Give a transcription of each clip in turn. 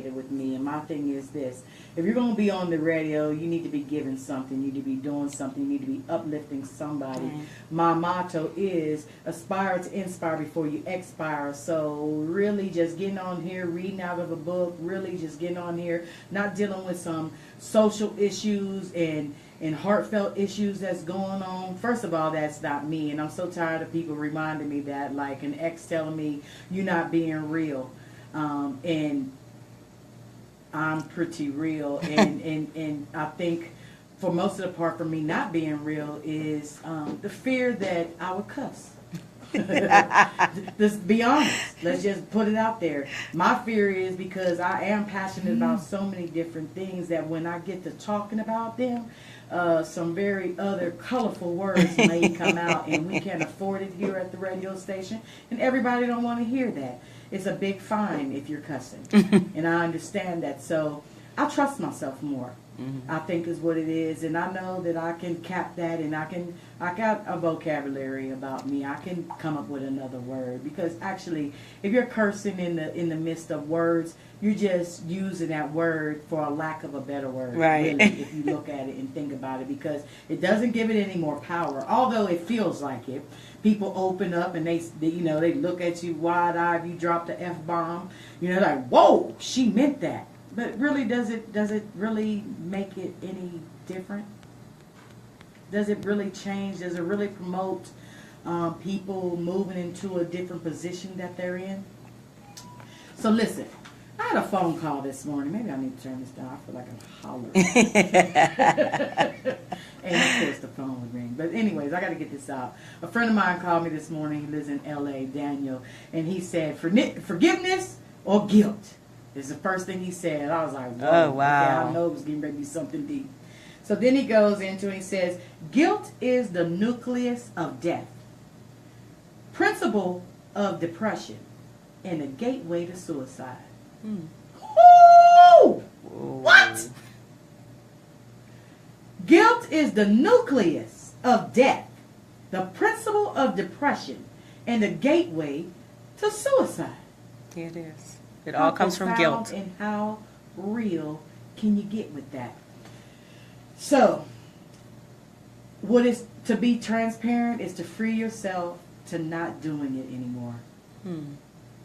resonated with me. And my thing is this: if you're going to be on the radio, you need to be giving something. You need to be doing something. You need to be uplifting somebody. My motto is aspire to inspire before you expire. So really just getting on here, reading out of a book, really just getting on here, not dealing with some social issues and heartfelt issues that's going on. First of all, that's not me. And I'm so tired of people reminding me that, like an ex telling me, you're not being real. And I'm pretty real. And I think for most of the part for me not being real is the fear that I would cuss. Let's be honest. Let's just put it out there. My fear is because I am passionate about so many different things that when I get to talking about them, some very other colorful words may come out, and we can't afford it here at the radio station, and everybody don't want to hear that. It's a big fine if you're cussing, and I understand that. So I trust myself more. I think is what it is, and I know that I can cap that, and I got a vocabulary about me. I can come up with another word, because actually if you're cursing in the midst of words, you're just using that word for a lack of a better word, right? Really, if you look at it and think about it, because it doesn't give it any more power, although it feels like it. People open up and they look at you wide-eyed. You drop the F-bomb, like, whoa, she meant that. But really, does it really make it any different? Does it really change? Does it really promote people moving into a different position that they're in? So listen, I had a phone call this morning. Maybe I need to turn this down. I feel like I'm hollering. And of course the phone would ring. But anyways, I got to get this out. A friend of mine called me this morning. He lives in L.A., Daniel. And he said, forgiveness or guilt? Is the first thing he said. I was like, whoa, oh, wow. Okay, I know it was getting ready to be something deep. So then he goes into it and he says, guilt is the nucleus of death, principle of depression, and a gateway to suicide. Ooh! What? Guilt is the nucleus of death, the principle of depression, and the gateway to suicide. It is. It all comes from guilt. And how real can you get with that? So, what is to be transparent is to free yourself to not doing it anymore.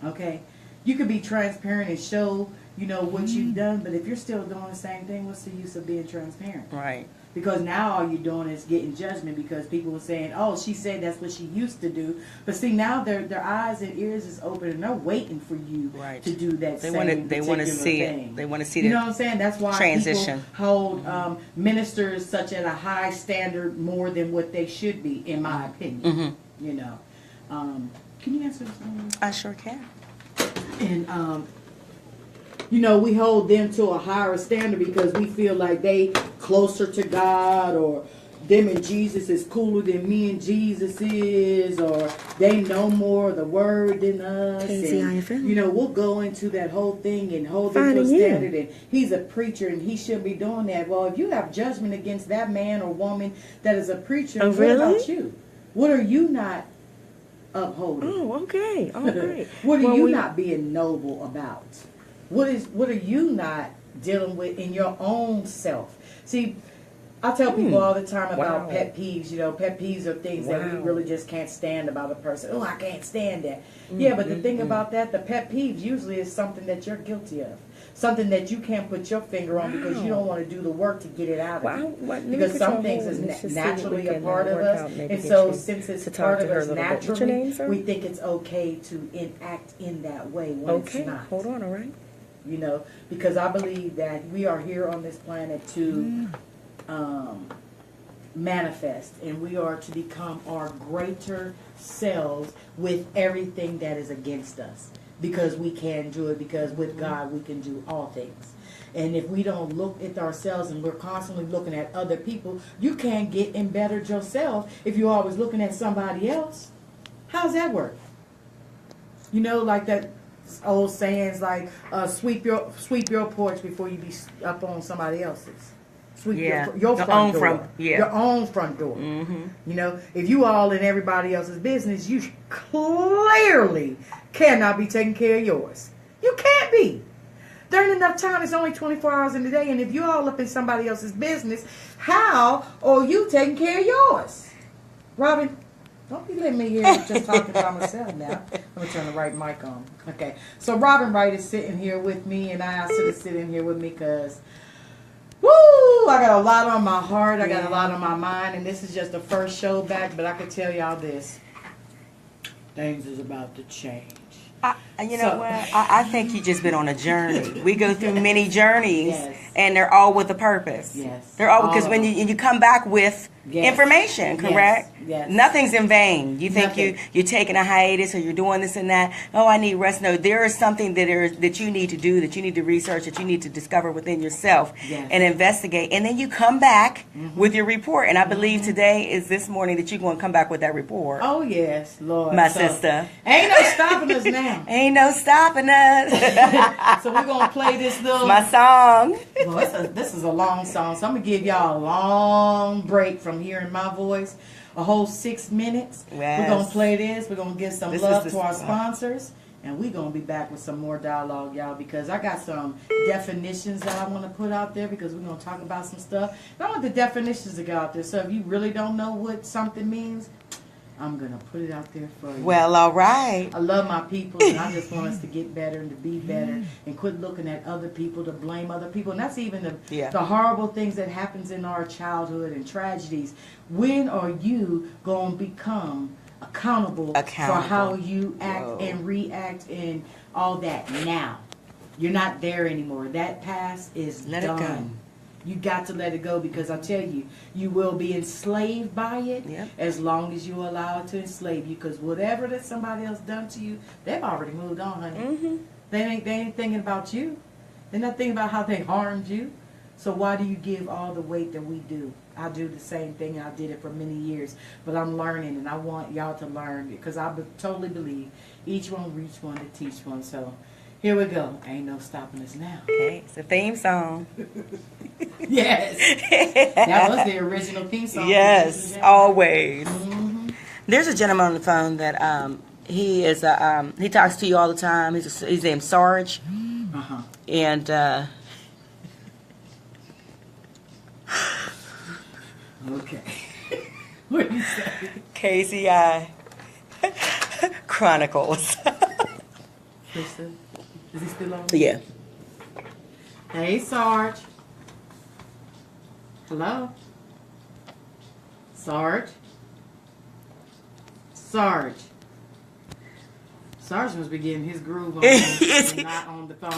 Okay? You can be transparent and show, what you've done, but if you're still doing the same thing, what's the use of being transparent? Right. Because now all you're doing is getting judgment, because people are saying, oh, she said that's what she used to do. But see, now their eyes and ears is open, and they're waiting for you to do that they same They want to see thing. it. They want to see You know what I'm saying? That's why transition. People hold ministers such at a high standard more than what they should be, in my opinion. Can you answer this one? I sure can. And we hold them to a higher standard because we feel like they closer to God, or them and Jesus is cooler than me and Jesus is, or they know more of the word than us. Kazi, And, we'll go into that whole thing and hold them to a standard, and he's a preacher and he should be doing that. Well, if you have judgment against that man or woman that is a preacher, what about you? What are you not upholding? Oh, okay. Oh, great. What are you not being noble about? What are you not dealing with in your own self? See, I tell people all the time about pet peeves. Pet peeves are things that we really just can't stand about a person. Oh, I can't stand that. Yeah, but the thing about that, the pet peeves usually is something that you're guilty of. Something that you can't put your finger on because you don't want to do the work to get it out of you. Because some things is naturally a part of us. And so since it's part of us naturally, we think it's okay to enact in that way when it's not. Hold on, all right? Because I believe that we are here on this planet to manifest, and we are to become our greater selves with everything that is against us, because we can do it, because with God we can do all things. And if we don't look at ourselves and we're constantly looking at other people, you can't get and better yourself if you're always looking at somebody else. How's that work? Like that old sayings like sweep your porch before you be up on somebody else's. Sweep your front door. Your own front door. If you all in everybody else's business, you clearly cannot be taking care of yours. You can't be. There ain't enough time. It's only 24 hours in the day. And if you're all up in somebody else's business, how are you taking care of yours? Robin, don't be letting me hear you just talking by myself now. Let me turn the right mic on. Okay. So Robin Wright is sitting here with me, and I asked her to sit in here with me because, woo, I got a lot on my heart. I got a lot on my mind. And this is just the first show back, but I can tell y'all this. Things is about to change. You know what? I think you just been on a journey. We go through many journeys, Yes. and they're all with a purpose. Yes. They're all All because of when you come back with information, correct? Yes. Nothing's in vain. You think Nothing. you're taking a hiatus or you're doing this and that. Oh, I need rest. No, there is something that you need to do, that you need to research, that you need to discover within yourself Yes. and investigate. And then you come back with your report. And I believe today is this morning that you're going to come back with that report. Oh, yes, Lord. My So, sister. Ain't no stopping us now. Ain't no stopping us. So we're going to play this little... My song. Well, this is a long song, so I'm going to give y'all a long break from hearing my voice. A whole 6 minutes. Yes. We're going to play this. We're going to give some This love is to the our song. sponsors. And we're going to be back with some more dialogue, y'all, because I got some definitions that I want to put out there because we're going to talk about some stuff. And I want the definitions to go out there. So if you really don't know what something means, I'm going to put it out there for you. Well, all right. I love my people, and I just want us to get better and to be better and quit looking at other people, to blame other people. And that's even the horrible things that happens in our childhood and tragedies. When are you going to become accountable for how you act and react and all that now? You're not there anymore. That past is Let it done. go. You got to let it go because I tell you, you will be enslaved by it as long as you allow it to enslave you. Because whatever that somebody else done to you, they've already moved on, honey. They ain't thinking about you. They're not thinking about how they harmed you. So why do you give all the weight that we do? I do the same thing, and I did it for many years. But I'm learning, and I want y'all to learn because I totally believe each one reach one to teach one. So here we go. Ain't no stopping us now. Okay, it's a theme song. Yes. That was the original theme song. Yes, always. There's a gentleman on the phone that he is he talks to you all the time. He's named Sarge, and okay. What do you say? KCI Chronicles. Krista, is he still on? Yeah. Hey, Sarge. Hello? Sarge? Sarge. Sarge must be getting his groove on and not on the phone.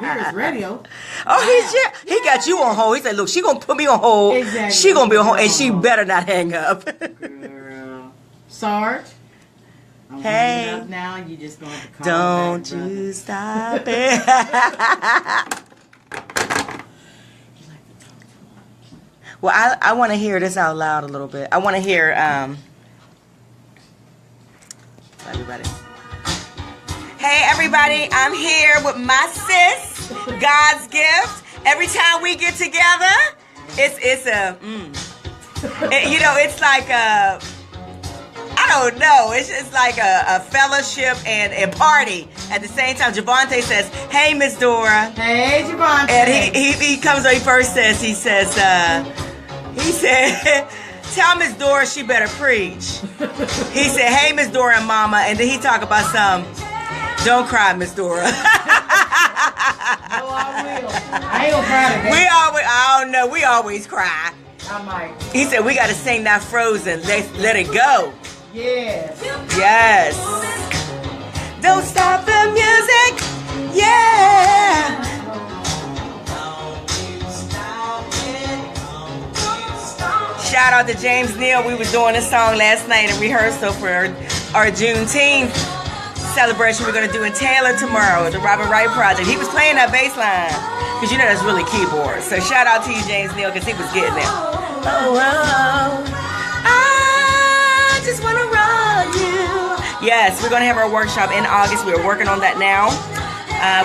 Here's radio. Oh, he got you on hold. He said, look, she going to put me on hold. Exactly. She going to be on hold, and she better not hang up. Girl. Sarge? I'm Hey. hanging up now. You just going to call Don't back, brother. you stop it. Well, I want to hear this out loud a little bit. I want to hear everybody. Hey, everybody. I'm here with my sis, Godsgift. Every time we get together, it's a, you know, it's like a, I don't know. It's just like a fellowship and a party at the same time. Javante says, "Hey, Miss Dora." Hey, Javante. And he comes when he first says, he said, "Tell Miss Dora she better preach." He said, "Hey, Miss Dora and Mama," and then he talk about some, "Don't cry, Miss Dora." No, I will. I ain't gonna cry today. I don't know, we always cry. I might. He said, "We got to sing that Frozen. Let it go." Yes. Yes. Don't stop the music. Yeah. Shout out to James Neal. We were doing this song last night in rehearsal for our Juneteenth celebration we're going to do in Taylor tomorrow at the Robin Wright Project. He was playing that bass line because you know that's really keyboard. So shout out to you, James Neal, because he was getting it. Oh, I just want to roll you. Yes, we're going to have our workshop in August. We're working on that now.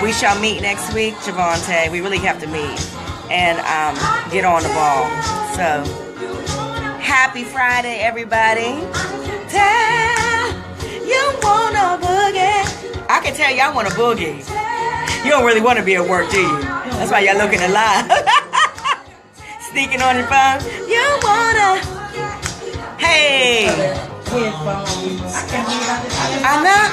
We shall meet next week, Javante. We really have to meet and get on the ball. So, happy Friday, everybody. Tell you want a boogie. I can tell y'all want a boogie. You don't really want to be at work, do you? That's why y'all looking alive. Sneaking on your phone. You wanna. Hey. I know.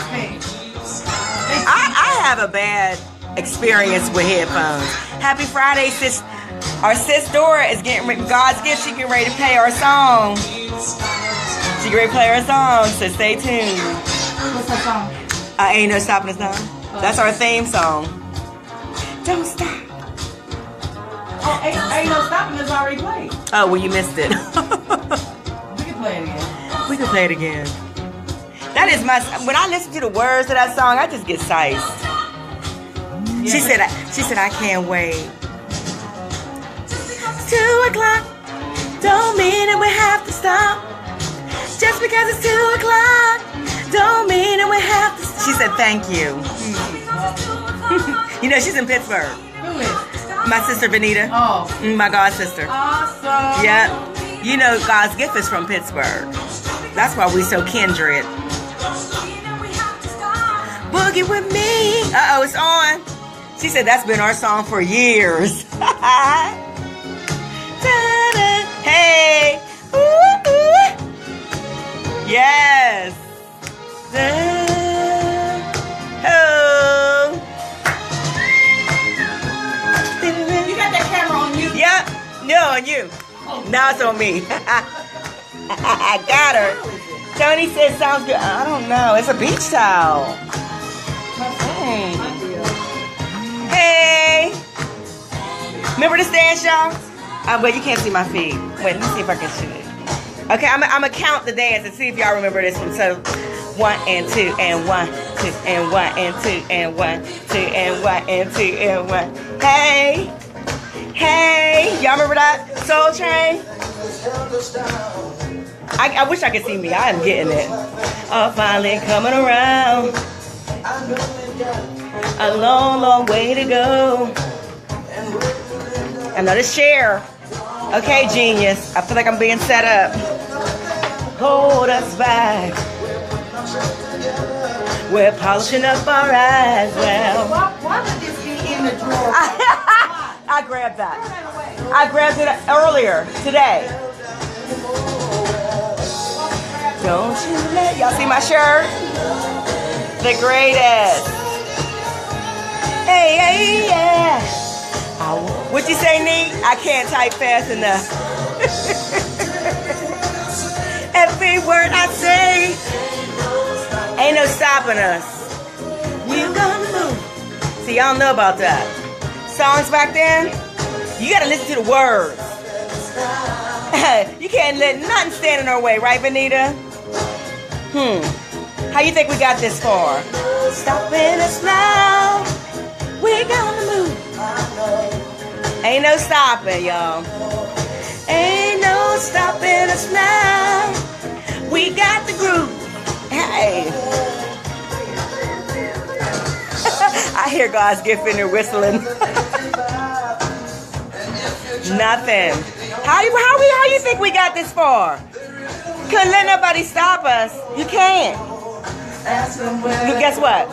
I have a bad experience with headphones. Happy Friday, sis. Our sis Dora is getting God's gift. She getting ready to play our song. She getting ready to play our song, so stay tuned. What's that song? Ain't no stopping us now. That's our theme song. Don't stop. Oh, ain't no stopping us already played. Oh, well, you missed it. We can play it again. We can play it again. That is my. When I listen to the words of that song, I just get sized. She said, I can't wait. 2 o'clock. Don't mean that we have to stop. Just because it's 2 o'clock. Don't mean that we have to stop. She said, thank you. You know, she's in Pittsburgh. Who is? My sister Benita. Oh. My god sister. Awesome. Yeah. You know, God's gift is from Pittsburgh. That's why we so kindred. Boogie with me. Uh-oh, it's on. She said that's been our song for years. Hey. Ooh, ooh. Yes. Oh. You got that camera on you? Yep. No, on you. Now it's on me. I got her. Tony said sounds good. I don't know. It's a beach towel. Hey. Remember this dance, y'all? Well, you can't see my feet. Wait, let me see if I can shoot it. Okay, I'm gonna count the dance and see if y'all remember this one. So, 1 and 2 and 1, 2 and 1 and 2 and 1, 2 and 1 and 2 and 1. Hey, hey, y'all remember that? Soul Train. I wish I could see me. I am getting it. Oh, finally coming around. A long, long way to go. Another share. Okay, genius. I feel like I'm being set up. Hold us back. We're polishing up our eyes. Well, Why would this be in the drawer? I grabbed that. I grabbed it earlier today. Don't you let y'all see my shirt? The greatest. Hey, hey, yeah. What you say, Nee? I can't type fast enough. Every word I say, ain't no stopping us. We're gonna move. See, y'all know about that. Songs back then, you gotta listen to the words. You can't let nothing stand in our way, right, Benita? How you think we got this far? Stopping us now. We're gonna move. Ain't no stopping, y'all. Ain't no stopping us now. We got the groove. Hey. I hear God's gift in there whistling. Nothing. How you think we got this far? Couldn't let nobody stop us. You can't. Guess what?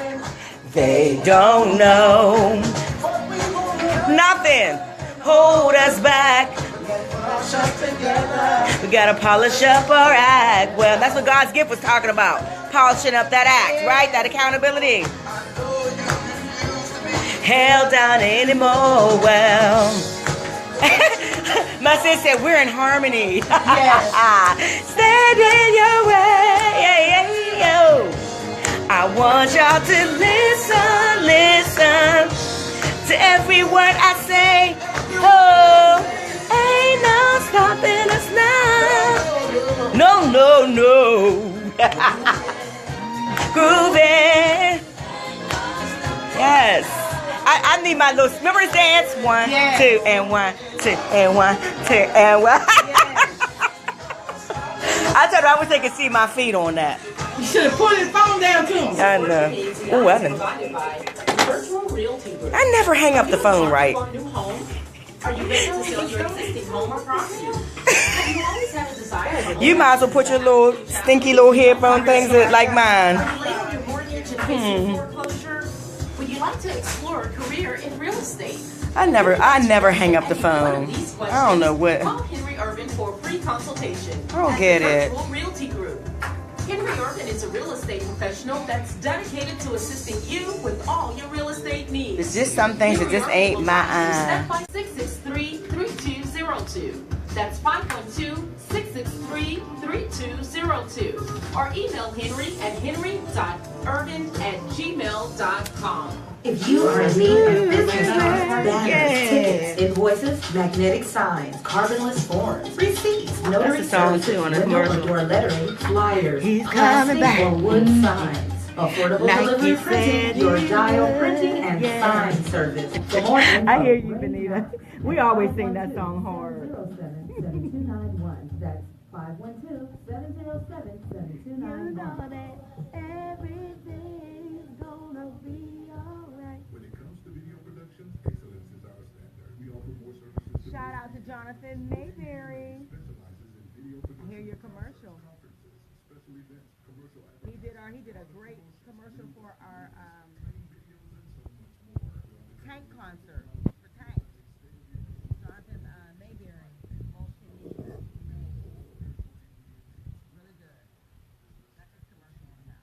They don't know. Nothing. Hold us back. We gotta polish up our act. Well, that's what God's gift was talking about. Polishing up that act, right? That accountability. Held down anymore. Well, my sis said we're in harmony. Yes. Stand in your way. Yo. I want y'all to listen to every word I say. Oh, ain't no stopping us now. No. Grooving. Yes. I need my little, remember this dance? 1, Yes. 2, and 1, 2, and 1, 2, and 1. I told her I wish they could see my feet on that. You should have put his phone down to him. I know. Ooh, I didn't. I never hang up the phone right. Are you ready to sell your existing home or property? You always have a desire. You might as well put your little stinky little headphone things like mine. Are you late on your mortgage and facing foreclosure? Would you like to explore or a career in real estate? I never hang up the phone. I don't know what. Call Henry Urban for a free consultation. I don't get it. Virtual Realty Group. Henry Urban is a real estate professional that's dedicated to assisting you with all your real estate needs. It's just some things that just ain't my Step by 663-3202. That's 512-663-3202. Or email Henry at henry.urban@gmail.com. If you are in need of business cards, banners, tickets, invoices, magnetic signs, carbonless forms, receipts, notary That's a song, services, too, on a window or commercial. door lettering, flyers, He's plastic coming back. or wood signs, affordable Like delivery you printing, said your you dial would. printing, and Yeah. sign service. For more info, I hear you, Benita. We always sing that song hard. 512-7291. That's 512-707-7291. When it comes to video production, excellence is our standard. We offer more services. Shout out to Jonathan Mayberry. Specializes in video I production, hear your commercial. conferences, special events, commercial He did a great commercial for our tank concert for Tank. Jonathan Mayberry. Really good. That's his commercial on now.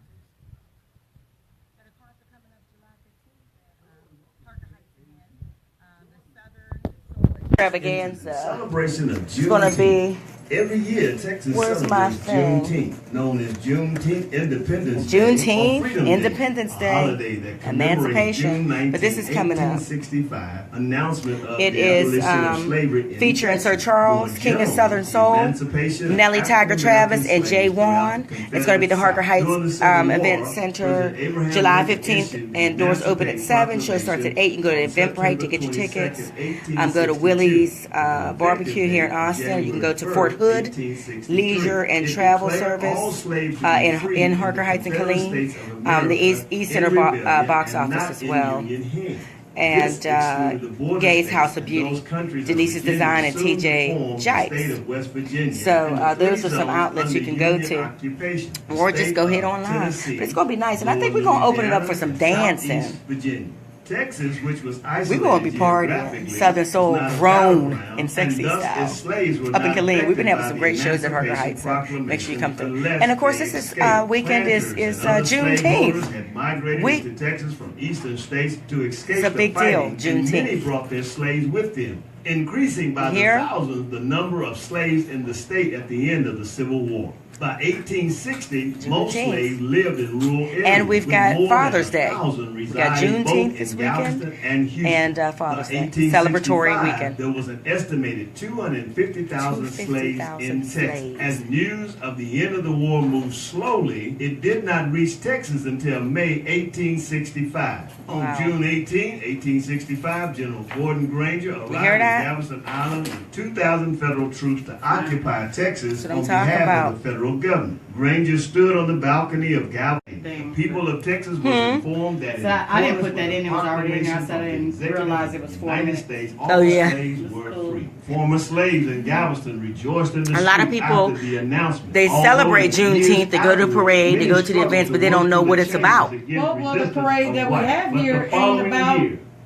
Got a concert coming up July 15th at Parker Heights again. The Southern Soul Extravaganza. Celebration of It's gonna Juneteenth. be Every year, Texas Where's my celebrates thing? Juneteenth, known as Juneteenth Independence Day. Juneteenth, or Freedom Independence Day, Day, a holiday that commemorates Emancipation. June 19, But this is coming up. 1865, announcement of It the is abolition of slavery in featuring Texas. Sir Charles, Lord King of Jones, Southern Soul, emancipation of Nellie Tiger Travis, and Jay African-American Wan. slaves It's going to be the Harker throughout Heights the Civil War. Event Center, President Abraham July Lincoln 15th, issued and doors open at 7. Show starts at 8. You can go to Eventbrite to get your tickets. Go to Willie's Barbecue here in Austin. You can go to Fort Hood, Leisure and Travel Service in Harker Heights and Killeen. The East Center box office as well. And Gay's House of Beauty, Denise's Design, and TJ Jikes. So those are some outlets you can go to, or just go hit online. But it's going to be nice, and I think we're going to open it up for some dancing. Texas, which was We're going to be partying. Southern Soul grown and sexy style. Up in Killeen. We've been having some great shows at Harker Heights, so make sure you come through. And of course, this is weekend is Juneteenth. To Texas from eastern states to escape It's a big the fighting, deal, and Juneteenth. many brought their slaves with them, increasing by the Here? thousands the number of slaves in the state at the end of the Civil War. By 1860, most Juneteenth. slaves lived in rural areas. And we've with got more than Father's Day. 1,000 We got residing both Juneteenth in this weekend Galveston and Houston. and Father's By Day. 1865, Celebratory weekend. There was an estimated 250,000 slaves in Texas. slaves. As news of the end of the war moved slowly, it did not reach Texas until May 1865. Wow. On June 18, 1865, General Gordon Granger arrived hear at that? Galveston Island with 2,000 federal troops to occupy Texas That's what I'm on talking behalf about. of the federal government. Granger stood on the balcony of Galveston. People of Texas was informed that So I didn't put that in. It was already in there. I said I didn't realize it was 4 United minutes. States, Oh, all yeah. slaves were free. Former slaves in Galveston rejoiced in the A lot of street people, after the announcement. they Although celebrate years Juneteenth, they go to a parade, they afterwards, go to the events, but they don't know what it's about. Well, the parade that we have here ain't about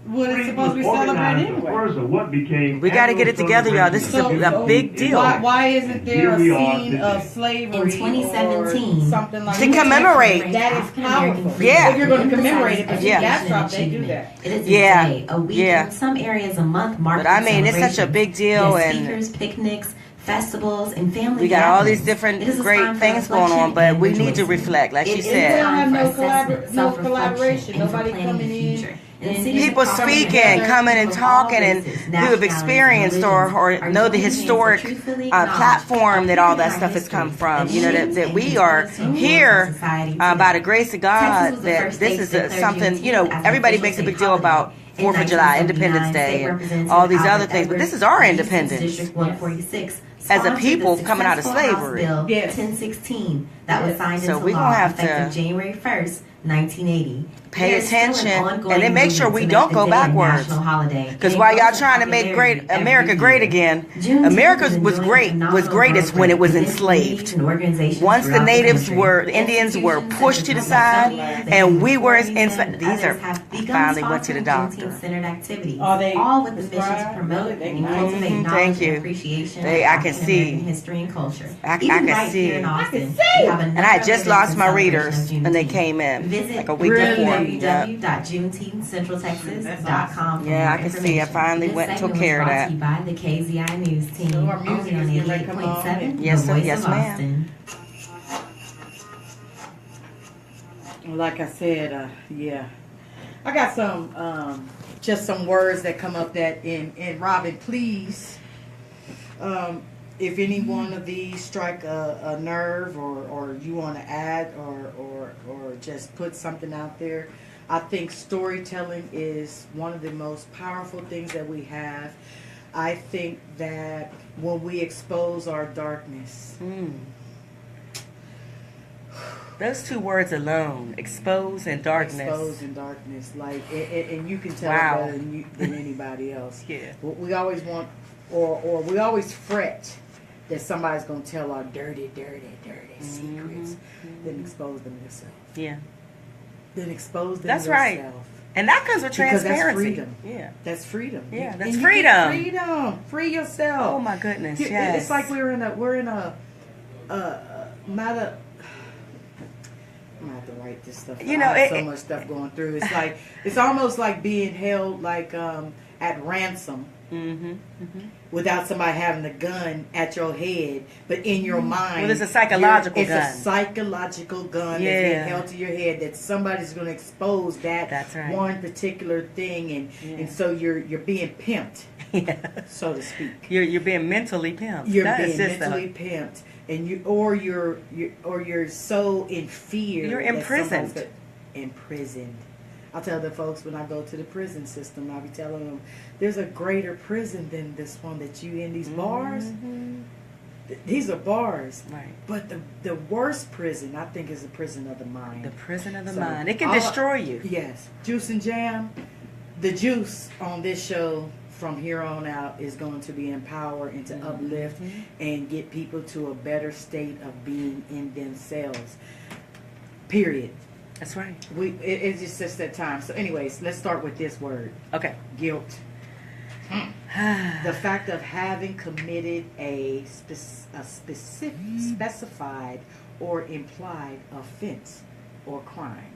what it's supposed to be celebrated anyway. We got to get it together, y'all. This is a big deal. Why isn't there a scene of slavery In 2017, or something like To commemorate. That is powerful. Yeah. If you're going to commemorate it, but Yeah. that's not they do that. It is Yeah. a day, a week, Yeah. in some areas a month marking But I mean, it's such a celebrations. big deal, Yes, and speakers, picnics, festivals, and family we got all these gatherings. different It is a great time for things going on, reflection but and we need to rejoicing. reflect, like she It is said. We don't have time no for assessment, no self-reflection, collaboration. and for Nobody planning coming the in future. and cities People are coming speaking, together coming and from all talking, and races, who have nationalities, experienced and or religions are know the joining hands to historic truthfully acknowledge platform that all that our stuff has history, come from. You know, achievements, that and we are influence on here society by today. the grace of Texas God, was the that first this state is to declare something, you know, Juneteenth as an everybody official makes a big state deal about holiday. 4th of July, 1979, Independence Day, State and Representative all these other Albert things, but this Edwards, is our East independence. District 146, As a sponsored people the coming out of successful House slavery. Bill Yes. 1016, that was signed So into we law gonna have effective to January 1st, 1980. pay There is still an attention, ongoing and then make sure movement we to don't make go the day a backwards. national holiday. Because And while it y'all grows in trying to make popularity every America great year. again, Juneteenth America is was enjoying great. phenomenal Was greatest growth when it rate was within enslaved. communities and organizations Once the throughout natives country. were, Indians were pushed to the side, and we were enslaved. These are, I finally went to the doctor. Juneteenth-centered activities, Are they all with the mission to prescribed? promote Really? They and nice. cultivate Thank knowledge you. and appreciation They- of I can African see. American history and culture. I Even can right see. here in Austin, see. we have a And number I of just events lost in my celebration readers, of and they Juneteenth. came in Visit like a week before. Yeah. www.juneteenthcentraltexas.com. Yeah, I can see. I finally went and took care of that. This segment was brought to you by the KZI News Team. So our music only is on getting ready to come on. 88.7, Yes, the sir. voice Yes, of ma'am. Austin. Like I said, yeah, I got some, just some words that come up that in Robin, please, if any one of these strike a nerve or you want to add or just put something out there, I think storytelling is one of the most powerful things that we have. I think that when we expose our darkness, Those two words alone, expose and darkness. Expose and darkness, like, and you can tell Wow. it better than anybody else. Yeah. We always want, or we always fret that somebody's gonna tell our dirty secrets. Then expose them yourself. Yeah. Then expose them That's yourself. right. And that comes with Because that's transparency. freedom. Yeah. That's freedom. Yeah, And that's you get freedom. freedom. Free yourself. Oh my goodness. You- Yes. It's like we're in a not a. I'm gonna have to write this stuff. You know, I have so it- much stuff going through. It's like it's almost like being held like at ransom without somebody having a gun at your head, but in your mind, Well, it's a psychological it's gun. a psychological gun Yeah. that's being held to your head that somebody's going to expose that That's right. one particular thing, and so you're being pimped, Yeah. so to speak. You're being mentally pimped. You're That being is just mentally pimped, and you're so in fear. You're that imprisoned. somebody's imprisoned. I'll tell the folks when I go to the prison system, I'll be telling them, there's a greater prison than this one that you in these bars. These are bars. Right. But the worst prison, I think, is the prison of the mind. The prison of the So, mind. It can all- destroy you. Yes. Juice and Jam. The juice on this show from here on out is going to be empower and to uplift and get people to a better state of being in themselves. Period. That's right. It's just that time. So anyways, let's start with this word. Okay. Guilt. The fact of having committed a specific, specified or implied offense or crime.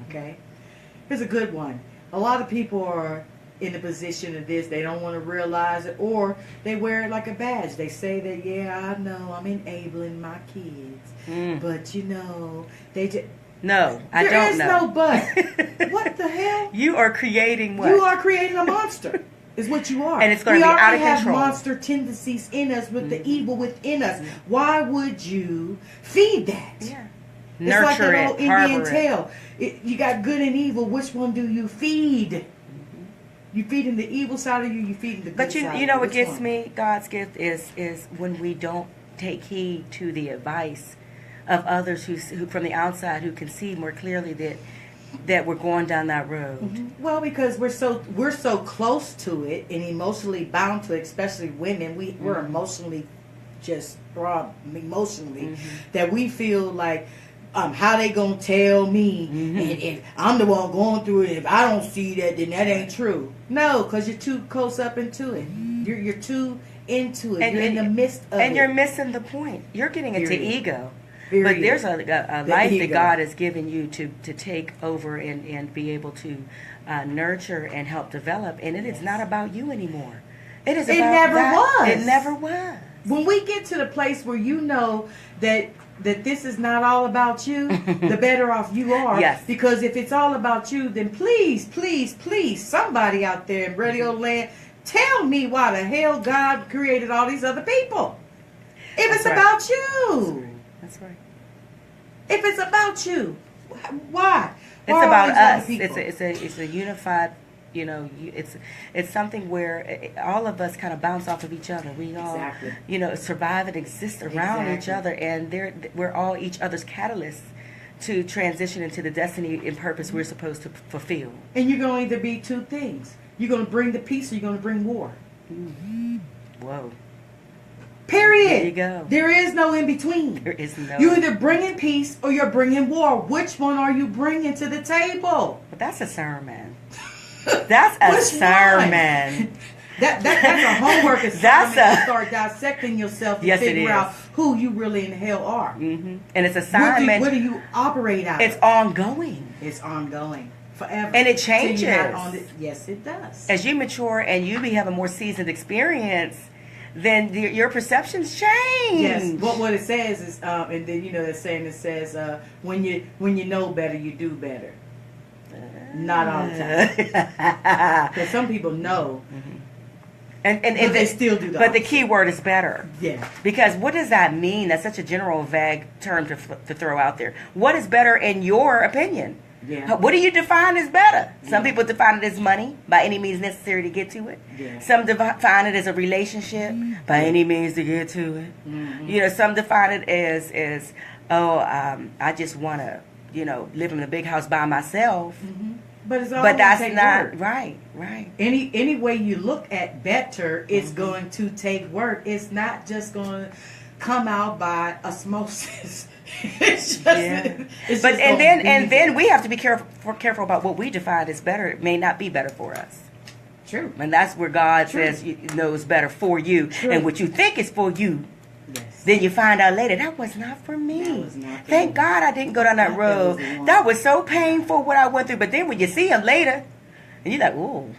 Okay? Here's a good one. A lot of people are in the position of this. They don't want to realize it, or they wear it like a badge. They say that, yeah, I know I'm enabling my kids. But, you know, they just... No, I There don't is know. no but. What the hell? You are creating what? You are creating a monster. Is what you are. And it's gonna we be out already of have control. monster tendencies in us with the evil within us. Why would you feed that? Yeah. It's like Nurture that old it, Indian harbor it. tale. You got good and evil. Which one do you feed? You feeding the evil side of you. You feeding the good But side. you know what Which gets one? me, God's gift, is when we don't take heed to the advice of others who from the outside who can see more clearly that we're going down that road. Well, because we're so close to it and emotionally bound to it, especially women. We're emotionally just throb emotionally that we feel like how they gonna tell me and if I'm the one going through it, if I don't see that, then that ain't true. No, because you're too close up into it. You're too into it. You're in the midst of it. And you're missing the point. You're getting into Period. ego. Period. But there's a life ego. that God has given you to take over and be able to nurture and help develop. And it is not about you anymore. It is It about never that. was. It never was. When we get to the place where you know that this is not all about you, the better off you are. Yes. Because if it's all about you, then please, please, please, somebody out there in radio land, tell me why the hell God created all these other people. If That's it's right. about you. That's right. If it's about you, why? It's Why are all about these other us. people? It's a unified it's something where all of us kind of bounce off of each other. We all, Exactly. survive and exist around each other, and we're all each other's catalysts to transition into the destiny and purpose we're supposed to fulfill. And you're going to either be two things. You're going to bring the peace or you're going to bring war. Whoa. Period. There you go. There is no in between. There is no. You're either bringing peace or you're bringing war. Which one are you bringing to the table? But that's a sermon. That's a Which sermon. That's a homework assignment to start dissecting yourself and figure out who you really in hell are. Mm-hmm. And it's assignment. What do you operate out It's of? ongoing. It's ongoing. Forever. And it changes. Yes, it does. As you mature and you have a more seasoned experience, then your perceptions change. Yes. What it says is, and then that saying that says, when you know better, you do better. Not all the time. Because some people know. Mm-hmm. And but they still do that. But the key word is better. Yeah. Because what does that mean? That's such a general, vague term to throw out there. What is better in your opinion? Yeah. What do you define as better? Some people define it as money, by any means necessary to get to it. Yeah. Some define it as a relationship, by any means to get to it. Mm-hmm. Some define it as I just want to, live in a big house by myself. Mm-hmm. But it's all that's take not work. right. Any way you look at better, it's going to take work. It's not just going to come out by osmosis. It's just, then we have to be careful about what we define as better. It may not be better for us. True. And that's where God says knows better for you. True. And what you think is for you, then you find out later that was not for me. Thank God I didn't go down that road. That was so painful what I went through. But then when you see him later, and you're like, ooh.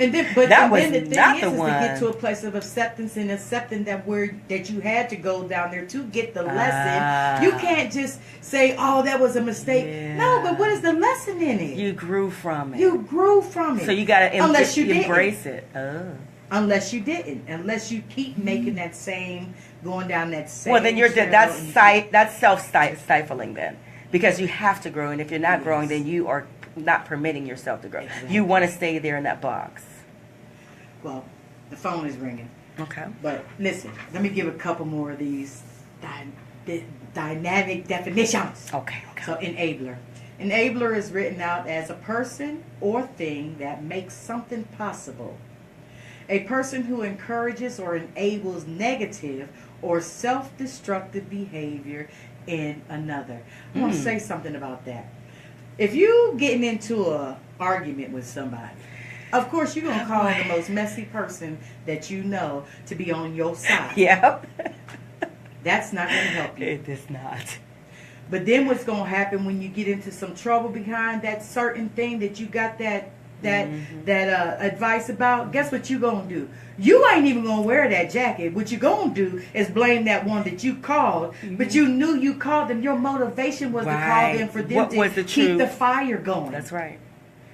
And then, the thing is to get to a place of acceptance and accepting that you had to go down there to get the lesson. You can't just say, "Oh, that was a mistake." Yeah. No, but what is the lesson in it? You grew from it. So you got to embrace it. Unless you didn't, unless you keep making that same, going down that same. Well, then that's self-stifling then, because you have to grow, and if you're not growing, then you are not permitting yourself to grow. Exactly. You want to stay there in that box. Well, the phone is ringing. Okay. But listen, let me give a couple more of these dynamic definitions. Okay. So enabler. Enabler is written out as a person or thing that makes something possible. A person who encourages or enables negative or self-destructive behavior in another. I want to say something about that. If you getting into an argument with somebody, of course you're going to call the most messy person that you know to be on your side. Yep. That's not going to help you. It is not. But then what's going to happen when you get into some trouble behind that certain thing that you got that advice about, guess what you going to do? You ain't even going to wear that jacket. What you going to do is blame that one that you called, but you knew you called them. Your motivation was to call them for them to keep the fire going. That's right.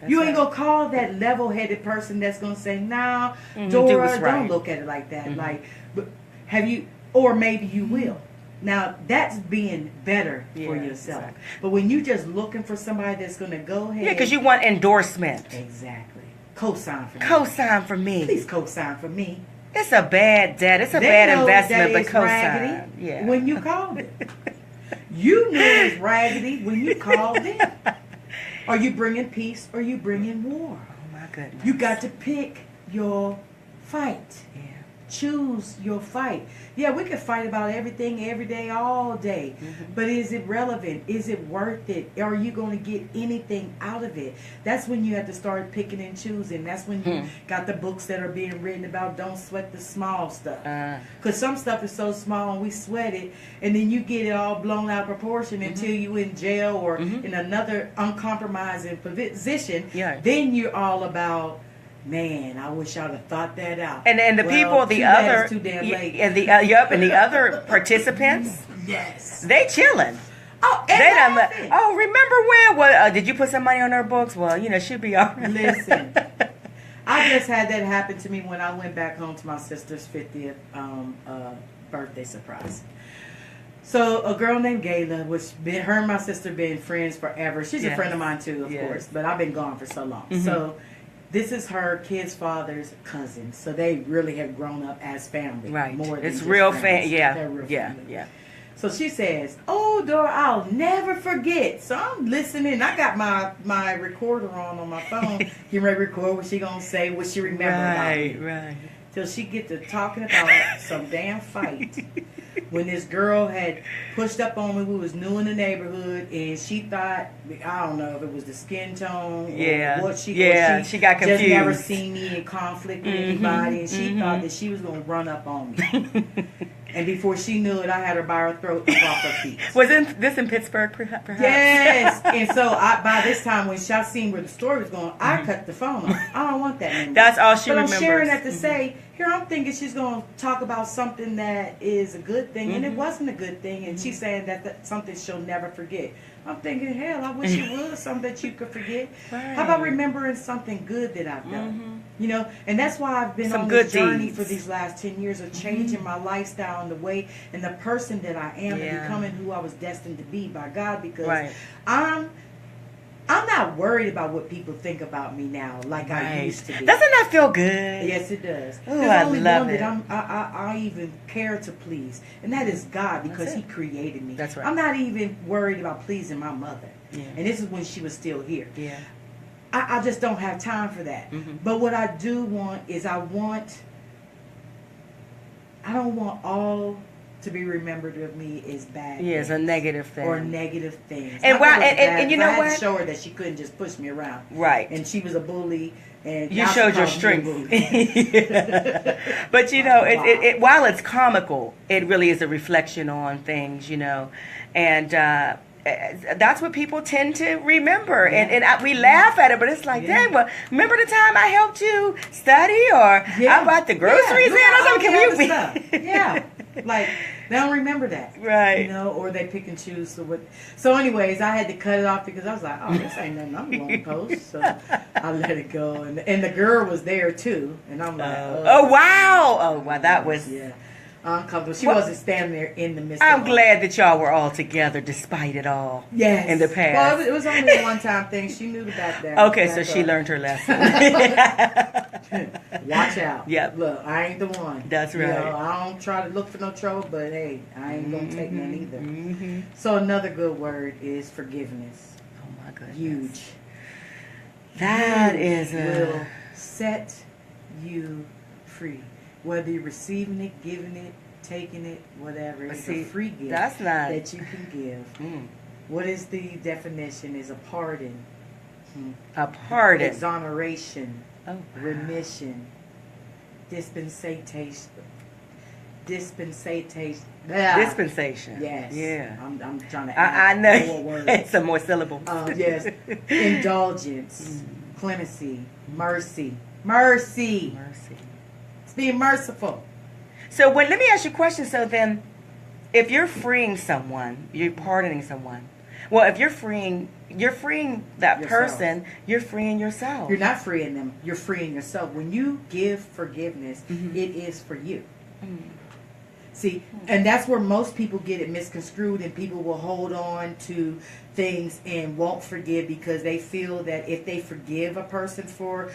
You ain't going to call that level-headed person that's going to say, "Nah, Dora, don't look at it like that." Like, but have you, or maybe you will. Now, that's being better for yourself. Exactly. But when you just looking for somebody that's going to go ahead. Yeah, because you want endorsement. Exactly. Co-sign for me. Co-sign for me. Please co-sign for me. It's a bad debt. It's a bad investment, but co-sign. Yeah. When you called it. You knew it was raggedy when you called it. Are you bringing peace or are you bringing war? Oh, my goodness. You got to pick your fight. Yeah. Choose your fight. Yeah, we can fight about everything every day, all day. But is it relevant? Is it worth it? Are you going to get anything out of it? That's when you have to start picking and choosing. That's when you got the books that are being written about don't sweat the small stuff. Because some stuff is so small and we sweat it, and then you get it all blown out of proportion until you in jail or in another uncompromising position. Yeah. Then you're all about, man, I wish I'd have thought that out. And the people, the other, and the other participants, they chilling. Oh, they done. Remember when? Well, did you put some money on her books? Well, she'll be all right. Listen, I just had that happen to me when I went back home to my sister's 50th birthday surprise. So a girl named Gayla, her and my sister been friends forever. She's a friend of mine too, of course, but I've been gone for so long. So This is her kid's father's cousin, so they really have grown up as family. Right. More than It's just real friends. yeah. They're real Yeah. family. Yeah. So she says, "Oh, Dora, I'll never forget." So I'm listening. I got my recorder on my phone. Getting ready to record what she gonna say, what she remember about me. Right. Till she get to talking about some damn fight. When this girl had pushed up on me, we was new in the neighborhood, and she thought, I don't know if it was the skin tone or what she she got confused. just never seen me in conflict with anybody, and she thought that she was going to run up on me. And before she knew it, I had her by her throat and off her feet. Was this in Pittsburgh, perhaps? Yes. And so by this time, when I seen where the story was going, I cut the phone off. I don't want that anymore. That's all she but remembers. I'm sharing that to say, here I'm thinking she's going to talk about something that is a good thing, and it wasn't a good thing, and she's saying that's something she'll never forget. I'm thinking, hell, I wish it was something that you could forget. Right. How about remembering something good that I've done? You know, and that's why I've been Some on good this journey deeds. for these last 10 years of changing my lifestyle and the way and the person that I am and becoming who I was destined to be by God, because I'm not worried about what people think about me now like I used to be. Doesn't that feel good? Yes, it does. Ooh, There's I only love one it. that I even care to please, and that is God, because That's He it. created me. That's right. I'm not even worried about pleasing my mother. Yeah. And this is when she was still here. Yeah. I just don't have time for that. But what I do want is I don't want all to be remembered of me is bad. Yeah, it's a things negative thing. or negative things. And Not why- that it was bad, and you but know I had what? to show her that she couldn't just push me around. Right. And she was a bully. And You now she showed your calls me a strength. bully. But you know, it while it's comical, it really is a reflection on things, you know, and that's what people tend to remember. And we laugh at it, but it's like, dang, well, remember the time I helped you study, or I bought the groceries in, or something? Yeah, like they don't remember that, Right. You know, or they pick and choose. So anyways, I had to cut it off because I was like, oh, this ain't nothing I'm going to post. So I let it go, and the girl was there too, and I'm like, oh wow, that was uncomfortable. She wasn't standing there in the midst. I'm glad that y'all were all together despite it all. Yes. In the past. Well, it was only a one-time thing. She knew about that. Okay, so she learned her lesson. Watch out. Yep. Look, I ain't the one. That's You right. know, I don't try to look for no trouble, but hey, I ain't gonna take none either. So another good word is forgiveness. Oh my goodness. Huge. That Huge is will set you free. Whether you're receiving it, giving it, taking it, whatever. It's a free gift that's not that you can give. What is the definition? Is a pardon. A pardon. Exoneration. Oh, wow. Remission. Dispensation. Dispensation. Yes. Yeah. I'm trying to I add know. more words. It's some more syllables. Yes. Indulgence. Clemency. Mercy. Mercy. Mercy. It's being merciful. So let me ask you a question. So then, if you're freeing someone, you're pardoning someone. Well, if you're freeing that Yourself. person, you're freeing yourself. You're not freeing them. You're freeing yourself. When you give forgiveness, it is for you. See, and that's where most people get it misconstrued, and people will hold on to things and won't forgive because they feel that if they forgive a person for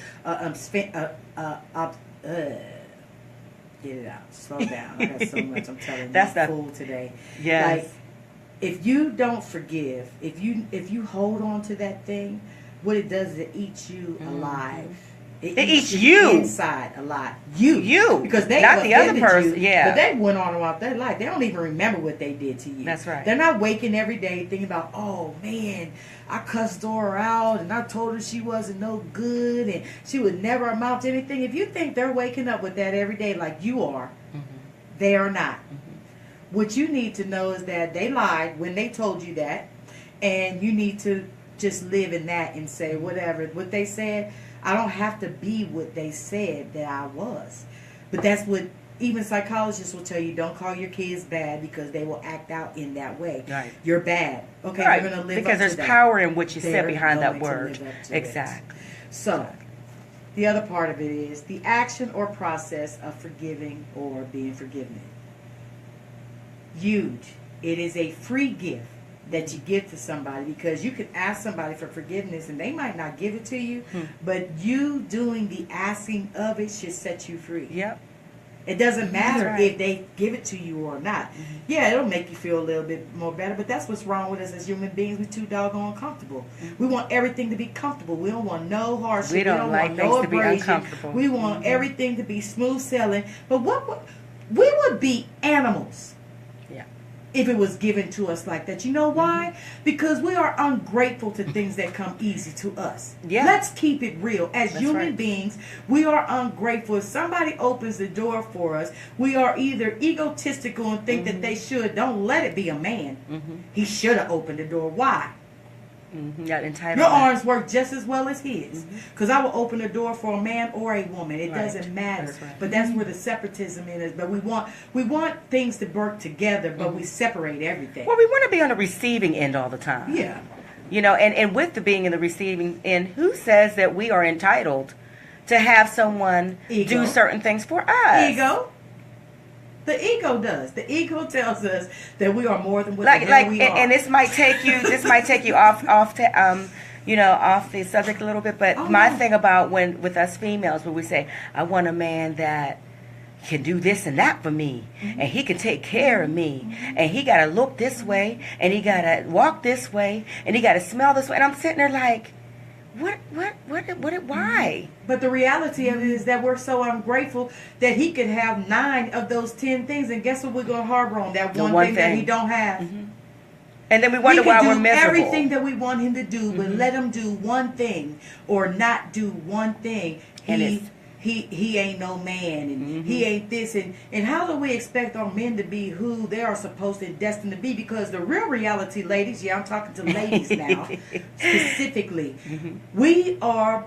get it out. Slow down. I got so much. I'm telling you. That's I'm full today. Yes. Like, if you don't forgive, if you hold on to that thing, what it does is it eats you alive. It eats you inside alive. You because they not the other offended person. you, Yeah, but they went on about their life. They don't even remember what they did to you. That's right. They're not waking every day thinking about, oh man, I cussed Dora out and I told her she wasn't no good and she would never amount to anything. If you think they're waking up with that every day like you are, they are not. What you need to know is that they lied when they told you that, and you need to just live in that and say whatever. What they said, I don't have to be what they said that I was. But that's what even psychologists will tell you. Don't call your kids bad because they will act out in that way. Right. You're bad. Okay, right. you're going to live because up there's to that. power in what you They're said behind that going to word. live up to it. Exactly. So, the other part of it is the action or process of forgiving or being forgiven. Huge. It is a free gift that you give to somebody, because you can ask somebody for forgiveness and they might not give it to you, but you doing the asking of it should set you free. Yep. It doesn't matter right. if they give it to you or not. Yeah, it'll make you feel a little bit more better, but that's what's wrong with us as human beings. We're too doggone comfortable. We want everything to be comfortable. We don't want no hardship. We don't like want no things to be abrasion. uncomfortable. We want everything to be smooth sailing. But we would be animals if it was given to us like that. You know why? Because we are ungrateful to things that come easy to us. Yeah. Let's keep it real. As That's human right. beings, we are ungrateful. If somebody opens the door for us, we are either egotistical and think that they should. Don't let it be a man. He should have opened the door. Why? Got entitlement. Your arms work just as well as his. Because I will open the door for a man or a woman. It doesn't matter. That's right. But that's where the separatism is. But we want things to work together, but we separate everything. Well, we want to be on the receiving end all the time. Yeah. You know, and with the being in the receiving end, who says that we are entitled to have someone Ego. do certain things for us? Ego. The ego does. The ego tells us that we are more than what Like, the hell we are. and this might take you off the subject a little bit. But my thing about with us females, when we say, I want a man that can do this and that for me, and he can take care of me, and he got to look this way, and he got to walk this way, and he got to smell this way, and I'm sitting there like, why? But the reality of it is that we're so ungrateful that he could have 9 of those 10 things, and guess what we're going to harbor on? That one thing that he don't have. And then we wonder why we're do miserable. everything that we want him to do, but let him do one thing or not do one thing. He ain't no man, and he ain't this, and how do we expect our men to be who they are supposed and destined to be? Because the real reality, ladies, I'm talking to ladies now, specifically, we are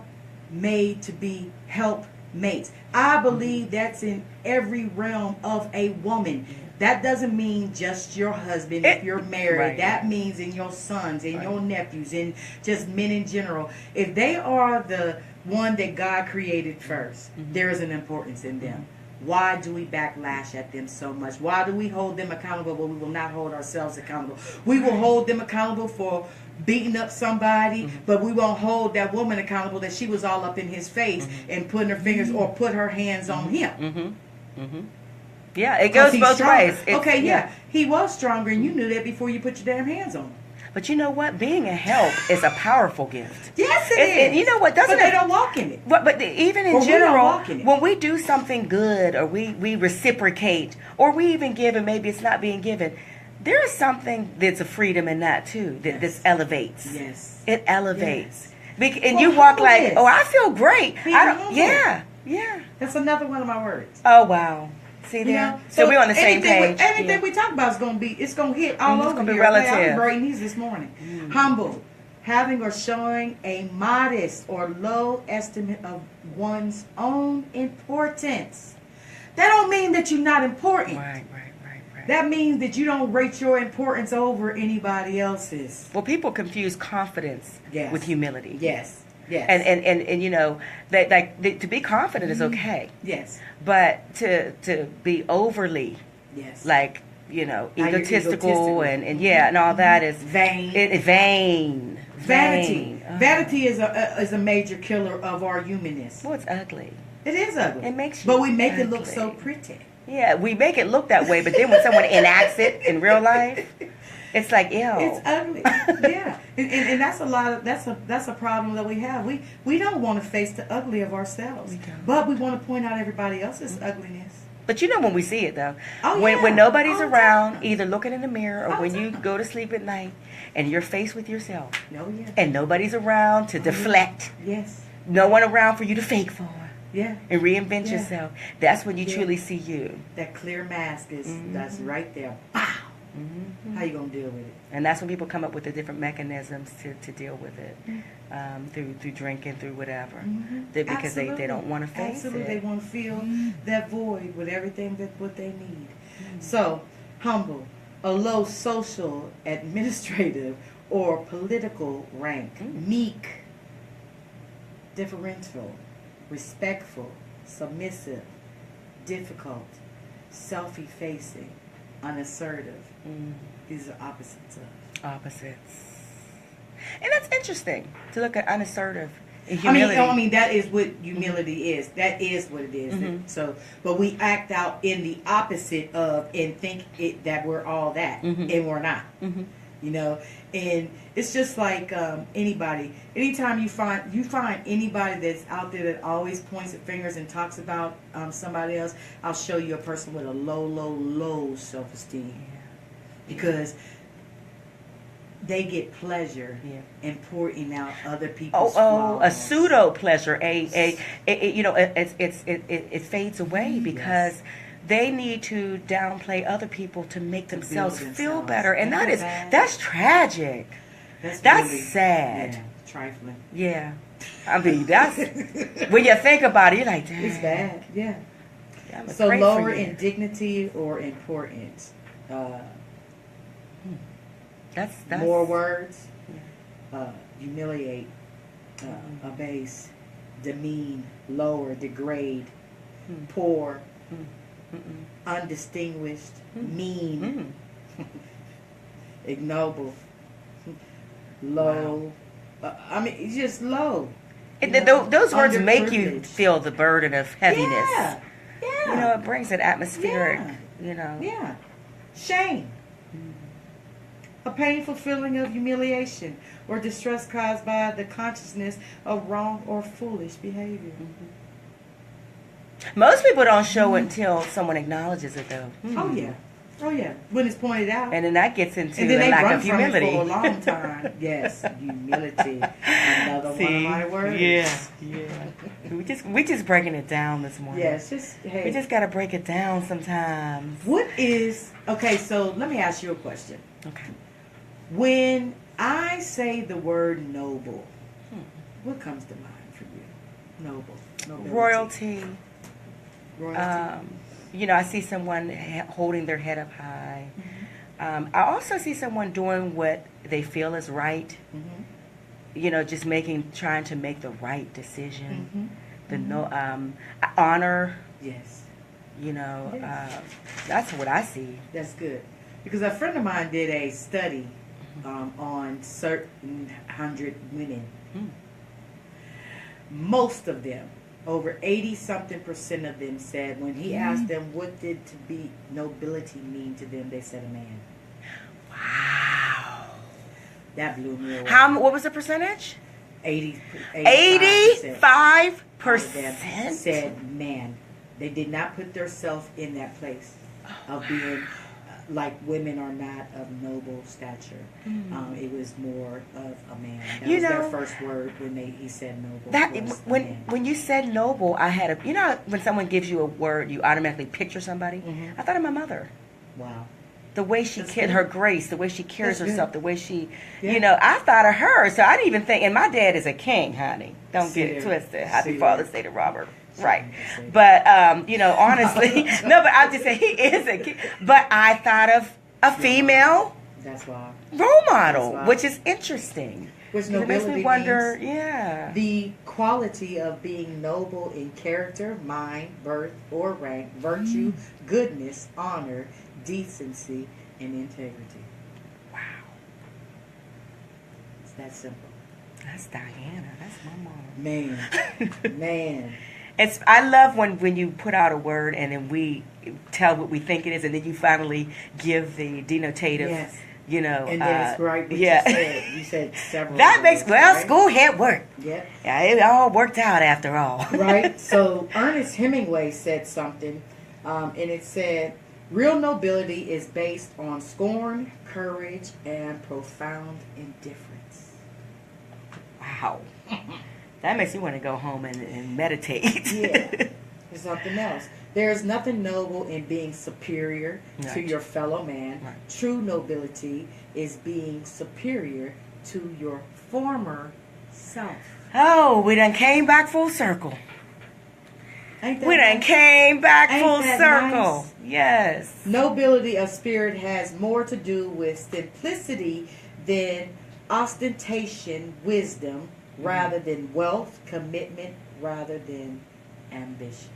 made to be helpmates. I believe that's in every realm of a woman. That doesn't mean just your husband if you're married. Right. That means in your sons, in your nephews, in just men in general. If they are the one that God created first, there is an importance in them. Why do we backlash at them so much? Why do we hold them accountable but we will not hold ourselves accountable? We will hold them accountable for beating up somebody, but we won't hold that woman accountable that she was all up in his face and putting her fingers or put her hands on him. Yeah, it goes both ways. He was stronger, and you knew that before you put your damn hands on him. But you know what? Being a help is a powerful gift. Yes, it is. And you know what? But they don't walk in it. But even in Or we don't general, walk in it. when we do something good, or we reciprocate, or we even give, and maybe it's not being given, there is something that's a freedom in that too. That elevates. Yes. It elevates. Yes. And you walk like, humbleness. oh, I feel great. Being I don't. humble. Yeah. That's another one of my words. Oh wow. See there? know? So we're on the same page. Anything we talk about is going to hit all over. It's gonna be here. relative. I'm breaking these this morning. Humble, having or showing a modest or low estimate of one's own importance. That don't mean that you're not important. Right. That means that you don't rate your importance over anybody else's. Well, people confuse confidence with humility. Yes. And you know that to be confident is okay. Yes. But to be overly like, you know, egotistical and all that is vain. Vanity is a major killer of our humanness. Well, it's ugly. It is ugly. It makes you but we make ugly. it look so pretty. Yeah, we make it look that way, but then when someone enacts it in real life, it's like, ew. It's ugly. Yeah. And that's a problem that we have. We don't want to face the ugly of ourselves. But we want to point out everybody else's ugliness. But you know when we see it though. Oh, when nobody's around, either looking in the mirror or when you go to sleep at night and you're faced with yourself. Oh, yeah. And nobody's around to deflect. Yes. No one around for you to fake for. Yeah. And reinvent yourself. That's when you truly see you. That clear mask that's right there. Wow. How you gonna deal with it? And that's when people come up with the different mechanisms to deal with it, through drinking, through whatever, because they don't want to face it. They want to feel that void with everything what they need. So humble, a low social, administrative, or political rank, meek, deferential, respectful, submissive, difficult, self-effacing, unassertive. These are opposites of. Opposites. And that's interesting to look at unassertive and I mean, humility. that is what humility is. That is what it is. Mhm. So, but we act out in the opposite of and think that we're all that, Mhm. and we're not. Mhm. You know, and it's just like anybody. Anytime you find anybody that's out there that always points at fingers and talks about somebody else, I'll show you a person with a low self-esteem, because they get pleasure in pouring out other people's a flaws. pseudo pleasure, it fades away because they need to downplay other people to make themselves feel themselves. better, and Ain't that is that bad? that's tragic. That's really, sad. Yeah, trifling. Yeah, I mean that's when you think about it, you're like, damn, It's bad. Yeah. I'm So afraid for lower you. in dignity or importance. That's More words. Humiliate. Abase. Demean. Lower. Degrade. Poor. Undistinguished. Mean. Ignoble. Low. I mean, it's just low. Those words make you Underprivileged. feel the burden of heaviness. Yeah. Yeah. You know, it brings an atmospheric, Yeah. you know. Yeah. Shame. A painful feeling of humiliation or distress caused by the consciousness of wrong or foolish behavior. Most people don't show it until someone acknowledges it, though. Oh, yeah. Oh, yeah. When it's pointed out. And then that gets into And then the they lack run of from it humility. for a long time. Yes, humility. Another one of my words. Yeah. we just breaking it down this morning. Yes, just, hey. We just got to break it down sometimes. What is, okay, so let me ask you a question. Okay. When I say the word noble, what comes to mind for you? Noble. Nobility. Royalty. Royalty. You know, I see someone holding their head up high. I also see someone doing what they feel is right. You know, just trying to make the right decision. Honor. Yes. You know, that's what I see. That's good. Because a friend of mine did a study on certain 100 women. Most of them, over 80-something% of them said when he asked them what did to be nobility mean to them, they said a man. Wow. That blew me away. What was the percentage? 85% 85%? said man. They did not put themselves in that place of being like women are not of noble stature. It was more of a man. That was their first word when he said noble. When you said noble, I had when someone gives you a word, you automatically picture somebody. I thought of my mother. Wow. The way she her grace, the way she carries That's herself, good. the way she, Yeah. I thought of her. So I didn't even think, and my dad is a king, honey. Don't See get it there. twisted. Happy See Father's there. Day to Robert. Right. But, honestly, no, but I'm just saying he is a king. But I thought of a female That's why. role model, That's why. which is interesting. Which 'Cause it makes me nobility wonder, means the quality of being noble in character, mind, birth, or rank, virtue, goodness, honor, decency, and integrity. Wow. It's that simple. That's Diana. That's my mom. Man. I love when you put out a word and then we tell what we think it is, and then you finally give the denotative. Yes. And then it's right what yeah. you said. You said several. That makes words, right? school had work. Yeah. Yeah, it all worked out after all. Right. So Ernest Hemingway said something, and it said, "Real nobility is based on scorn, courage, and profound indifference." Wow. That makes me want to go home and meditate. Yeah. There's something else. There's nothing noble in being superior to Right. your fellow man. Right. True nobility is being superior to your former self. Oh, we done came back full circle. Ain't that We done nice? came back Ain't full that circle. nice? Yes. Nobility of spirit has more to do with simplicity than ostentation, wisdom, rather than wealth, commitment, rather than ambition.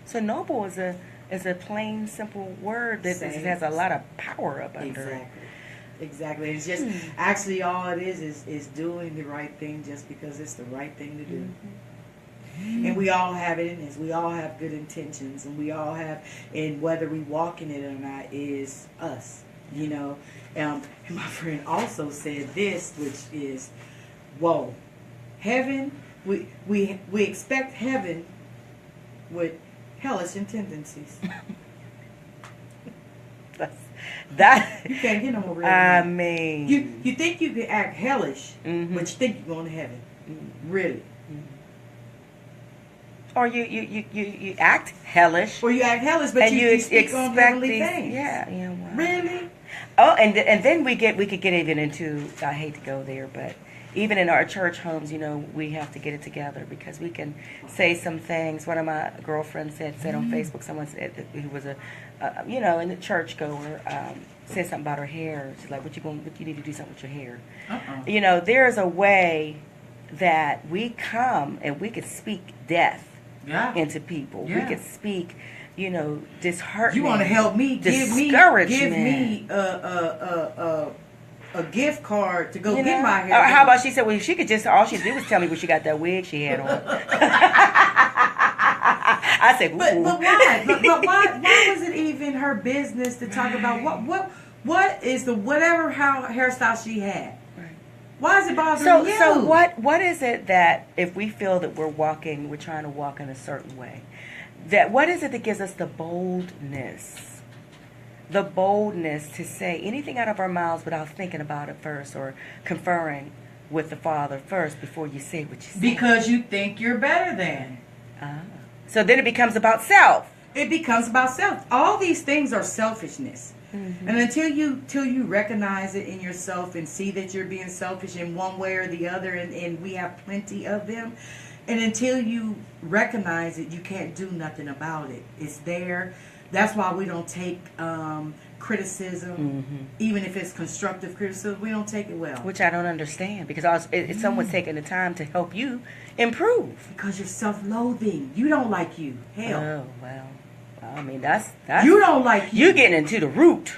So noble is a plain, simple word that Same. has a lot of power up under it. Exactly. Exactly. It's just actually all it is doing the right thing just because it's the right thing to do. And we all have it in us. We all have good intentions, and we all have, and whether we walk in it or not is us, you know. And my friend also said this, which is, whoa, heaven, we expect heaven with hellish tendencies. That You can't get no more real. I mean, you think you can act hellish, but you think you're going to heaven. Really. or you act hellish, Or you act hellish, but and you speak on expect heavenly these, things. yeah, you know. Really? Oh, and then we could get even into, I hate to go there, but even in our church homes, you know, we have to get it together because we can say some things. One of my girlfriends said on Facebook, someone said that who was you know, in the church goer, said something about her hair. She's like, what you need to do something with your hair. You know, there's a way that we come and we could speak death into people. Yeah. We could speak, you know, disheartening. You want to help me? Give me a gift card to go You get know? my hair. Or how done. about she said, well, she could just, all she did was tell me when she got that wig she had on. I said, ooh. But why? But why was it even her business to talk about what is the whatever hairstyle she had? Why is it bothering you? So what is it that if we feel that we're trying to walk in a certain way, that what is it that gives us the boldness to say anything out of our mouths without thinking about it first or conferring with the Father first before you say what you say? Because you think you're better than. So then it becomes about self. It becomes about self. All these things are selfishness. And until you recognize it in yourself and see that you're being selfish in one way or the other, and we have plenty of them, and until you recognize it, you can't do nothing about it. It's there. That's why we don't take criticism, even if it's constructive criticism. We don't take it well. Which I don't understand, because it's someone's taking the time to help you improve. Because you're self-loathing. You don't like you. Hell. Oh, well. I mean, that's You don't like you. You're getting into the root.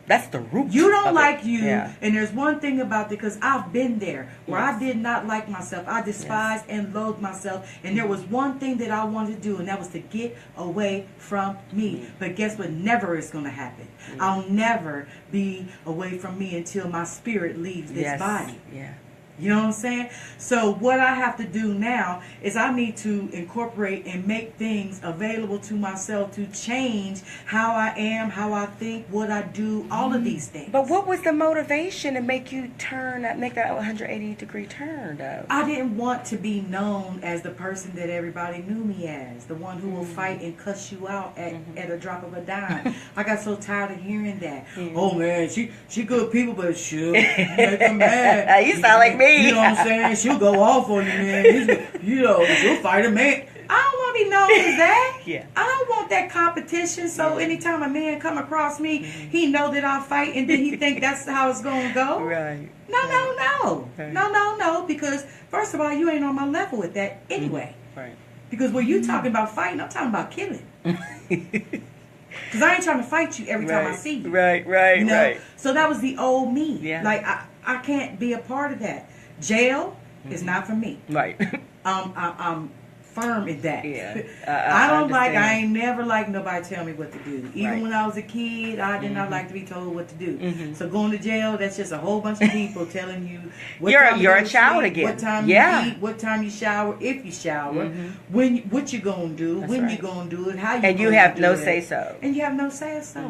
That's the root. You don't of like it. you. Yeah. And there's one thing about it, because I've been there where I did not like myself. I despised and loathed myself. And there was one thing that I wanted to do, and that was to get away from me. But guess what? Never is going to happen. I'll never be away from me until my spirit leaves this body. Yeah. You know what I'm saying? So what I have to do now is I need to incorporate and make things available to myself to change how I am, how I think, what I do, all of these things. But what was the motivation to make you make that 180-degree turn, though? I didn't want to be known as the person that everybody knew me as, the one who will fight and cuss you out at a drop of a dime. I got so tired of hearing that. Oh man, she good people, but she'll make them mad. You sound like me. You know what I'm saying? She'll go off on you, man. You know, she'll fight a man. I don't want to be known as that. Yeah. I don't want that competition. So anytime a man come across me, he know that I'll fight, and then he think that's how it's gonna go. Right. No. Right. No. Because first of all, you ain't on my level with that anyway. Right. Because when you talking about fighting, I'm talking about killing. Because I ain't trying to fight you every time I see you. Right. You know? Right. So that was the old me. Yeah. Like I can't be a part of that. Jail is not for me. Right. I'm firm in that. Yeah. I ain't never liked nobody tell me what to do. Even Right. when I was a kid, I did not like to be told what to do. So going to jail, that's just a whole bunch of people telling you what time You're to a go to child sleep, again. what time Yeah. you eat, what time you shower, if you shower, what you gonna do, That's when right. you gonna do it, how you And you gonna have do no it. say so. And you have no say so.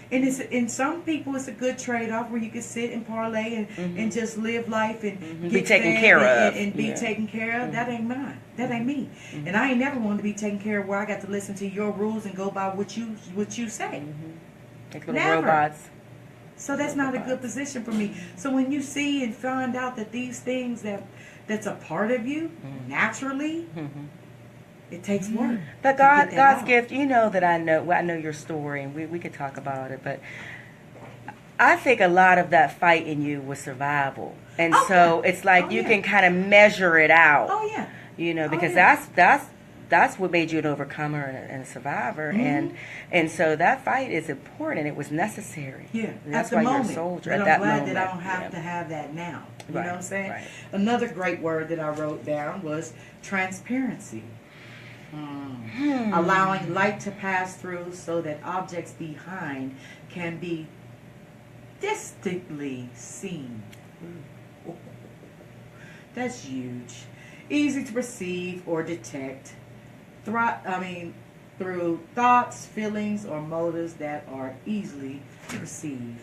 And it's in some people it's a good trade off where you can sit and parlay and just live life and Be get taken fed care of. and be Yeah. taken care of. That ain't mine. That ain't me. And I ain't never wanted to be taken care of where I got to listen to your rules and go by what you say. Like little Never. robots. So that's not a good position for me. So when you see and find out that these things that's a part of you naturally, it takes work. But to get that God's out. gift, you know that I know your story, and we could talk about it, but I think a lot of that fight in you was survival. And so it's like you can kind of measure it out. Oh yeah. You know, because yeah. that's that's what made you an overcomer and a survivor, and so that fight is important. It was necessary. Yeah, and that's at the why moment. you're a soldier. But at that I'm glad moment. that I don't have to have that now. You know what I'm saying? Right. Another great word that I wrote down was transparency. Allowing light to pass through so that objects behind can be distinctly seen. That's huge. Easy to perceive or detect. Through thoughts, feelings, or motives that are easily perceived.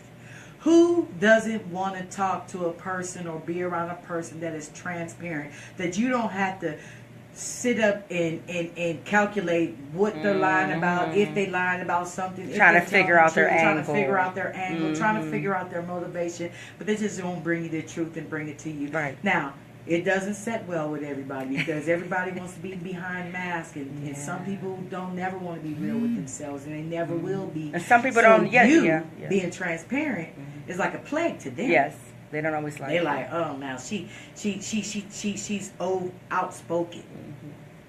Who doesn't want to talk to a person or be around a person that is transparent, that you don't have to sit up and calculate what they're lying about, if they lying about something, trying to figure out their angle, trying to figure out their motivation, but they just won't bring you the truth and bring it to you. Right. Now, it doesn't set well with everybody because everybody wants to be behind masks, and some people don't never want to be real with themselves, and they never will be. And some people so don't. Yeah. Being transparent is like a plague to them. Yes, they don't always like. They're like, oh, now she's outspoken,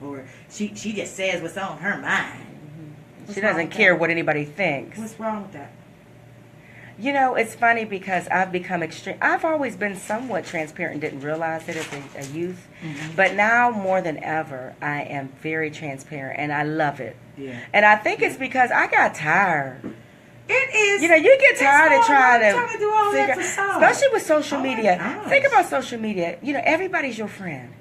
or she just says what's on her mind. She doesn't care what anybody thinks. What's wrong with that? You know, it's funny because I've become extreme. I've always been somewhat transparent and didn't realize it as a youth. But now more than ever, I am very transparent and I love it. Yeah. And I think it's because I got tired. It is. You know, you get tired of trying to do all that facade. especially with social media. gosh. Think about social media. You know, everybody's your friend.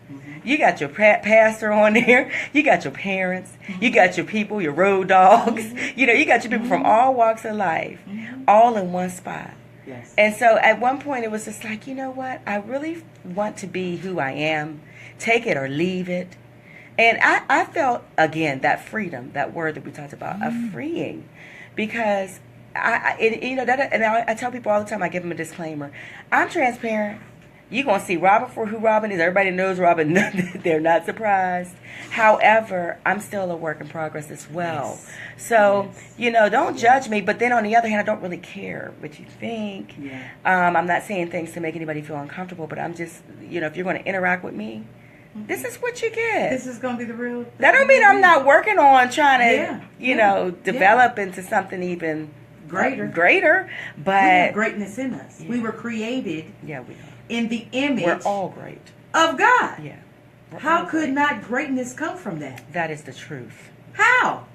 You got your pastor on there. You got your parents. You got your people, your road dogs. You know, you got your people from all walks of life, all in one spot. Yes. And so at one point it was just like, you know what? I really want to be who I am. Take it or leave it. And I felt, again, that freedom, that word that we talked about, a freeing. Because, I tell people all the time, I give them a disclaimer. I'm transparent. You're going to see Robin for who Robin is. Everybody knows Robin. They're not surprised. However, I'm still a work in progress as well. Yes. So, you know, don't judge me. But then on the other hand, I don't really care what you think. Yeah. I'm not saying things to make anybody feel uncomfortable. But I'm just, you know, if you're going to interact with me, this is what you get. This is going to be the real. That don't mean I'm not working on trying to, Yeah. develop into something even greater. But We have greatness in us. We were created we are. in the image We're all great. of God. Yeah. We're How all could great. not greatness come from that? That is the truth. How?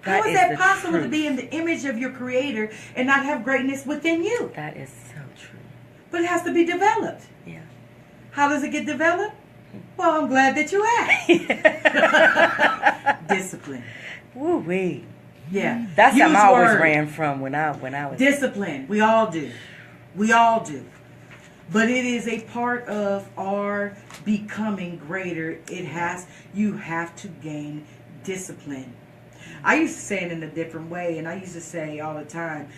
How is that the possible truth. to be in the image of your creator and not have greatness within you? That is so true. But it has to be developed. Yeah. How does it get developed? Well, I'm glad that you asked. Discipline. Woo wee. Yeah. That's Use something I always word. ran from when I was Discipline. We all do. We all do. But it is a part of our becoming greater. You have to gain discipline. I used to say it in a different way, and I used to say all the time,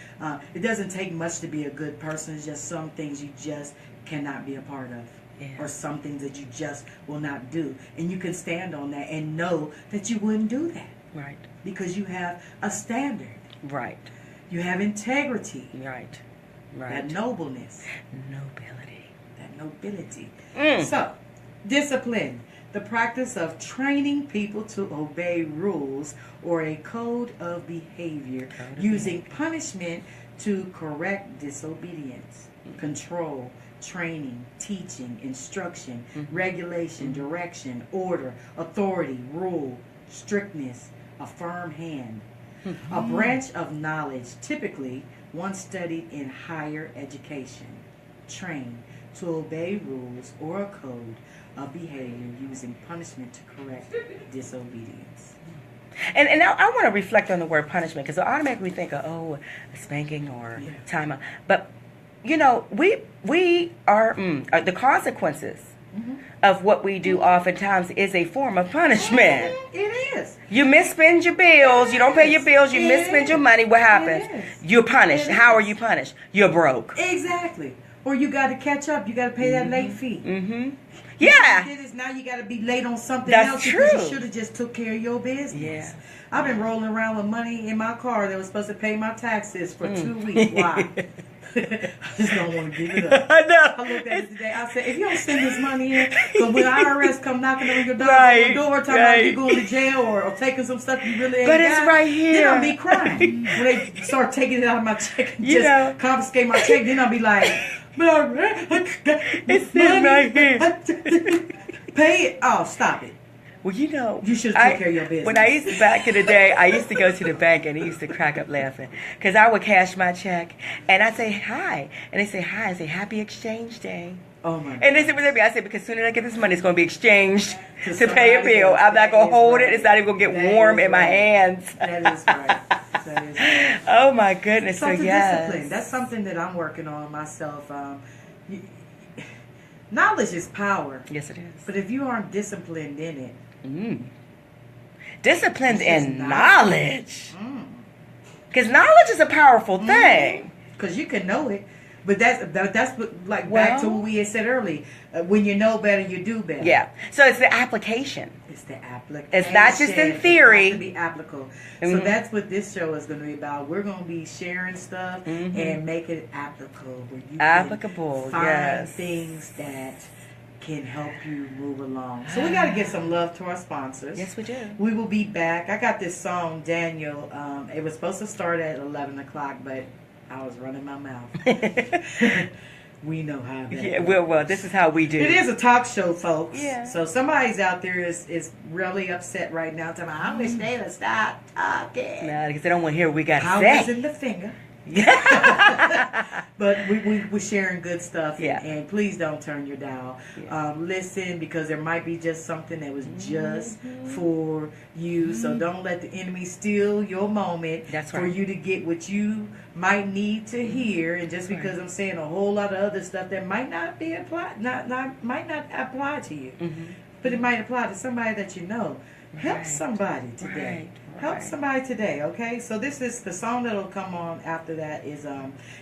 it doesn't take much to be a good person. It's just some things you just cannot be a part of. Yeah. Or some things that you just will not do. And you can stand on that and know that you wouldn't do that. Right. Because you have a standard. Right. You have integrity. Right. That nobleness. Nobility. That nobility. Mm. So, discipline. The practice of training people to obey rules or a code of behavior using punishment to correct disobedience, control, training, teaching, instruction, regulation, direction, order, authority, rule, strictness, a firm hand. A branch of knowledge, typically one studied in higher education. Train to obey rules or a code of behavior using punishment to correct disobedience. And now I want to reflect on the word punishment because automatically we think of, a spanking or timeout. But, you know, we are, the consequences of what we do oftentimes is a form of punishment. It is. You misspend your bills. You don't pay your bills. You misspend your money. What happens? You're punished. How are you punished? You're broke. Exactly. Or you got to catch up. You got to pay that late fee. Yeah. You did this, now you got to be late on something That's else true. because you should have just took care of your business. Yeah. I've been rolling around with money in my car that was supposed to pay my taxes for 2 weeks. Why? I just don't want to give it up. I know. I looked at it today. I said, if you don't send this money in, so when IRS come knocking on your door, Right, talking about you going to jail or taking some stuff you really ain't But got, it's right here. then I'll be crying. When they start taking it out of my check and You know. just confiscate my check, then I'll be like, It's sitting right here. Pay it. Oh, stop it. Well, you know, You should take care of your business. When I used to, back in the day, I used to go to the bank and he used to crack up laughing. Because I would cash my check and I'd say, hi. And they say, hi. I say, happy exchange day. Oh, my God. And they said, what I said, because as soon as I get this money, it's going to be exchanged To to pay a somebody bill. else. I'm not going That to hold is it. It's not even going to That get warm is in my right. hands. That is right. That is right. Oh, my goodness. So, Something yes. discipline. That's something that I'm working on myself. Knowledge is power. Yes, it is. But if you aren't disciplined in it, Disciplined It's just in knowledge. Mm. Because knowledge is a powerful thing. because you can know it, but that's what, like Well- back to what we had said earlier. When you know better, you do better. Yeah. So it's the application. It's the application. It's not just in theory. It has to be applicable. So Mhm. that's what this show is going to be about. We're going to be sharing stuff Mhm. and make it applicable. Where you Applicable, can find yes. things that can help you move along. So we got to give some love to our sponsors. Yes, we do. We will be back. I got this song, Daniel. It was supposed to start at 11 o'clock, but I was running my mouth. We know how that Yeah, goes. well, this is how we do. It is a talk show, folks. Yeah. So somebody's out there is really upset right now. Talking about, I wish they'd have stopped talking. Nah, because they don't want to hear what we got to Powers say. in the finger. Yeah. But we're sharing good stuff. Yeah. And please don't turn your dial. Yeah. Listen, because there might be just something that was just for you. So don't let the enemy steal your moment. That's for right. you to get what you might need to hear. And just because I'm saying a whole lot of other stuff that might not be applied, might not apply to you, but it might apply to somebody that you know. Help Right. somebody today. Help somebody today, okay? So this is the song that'll come on after that is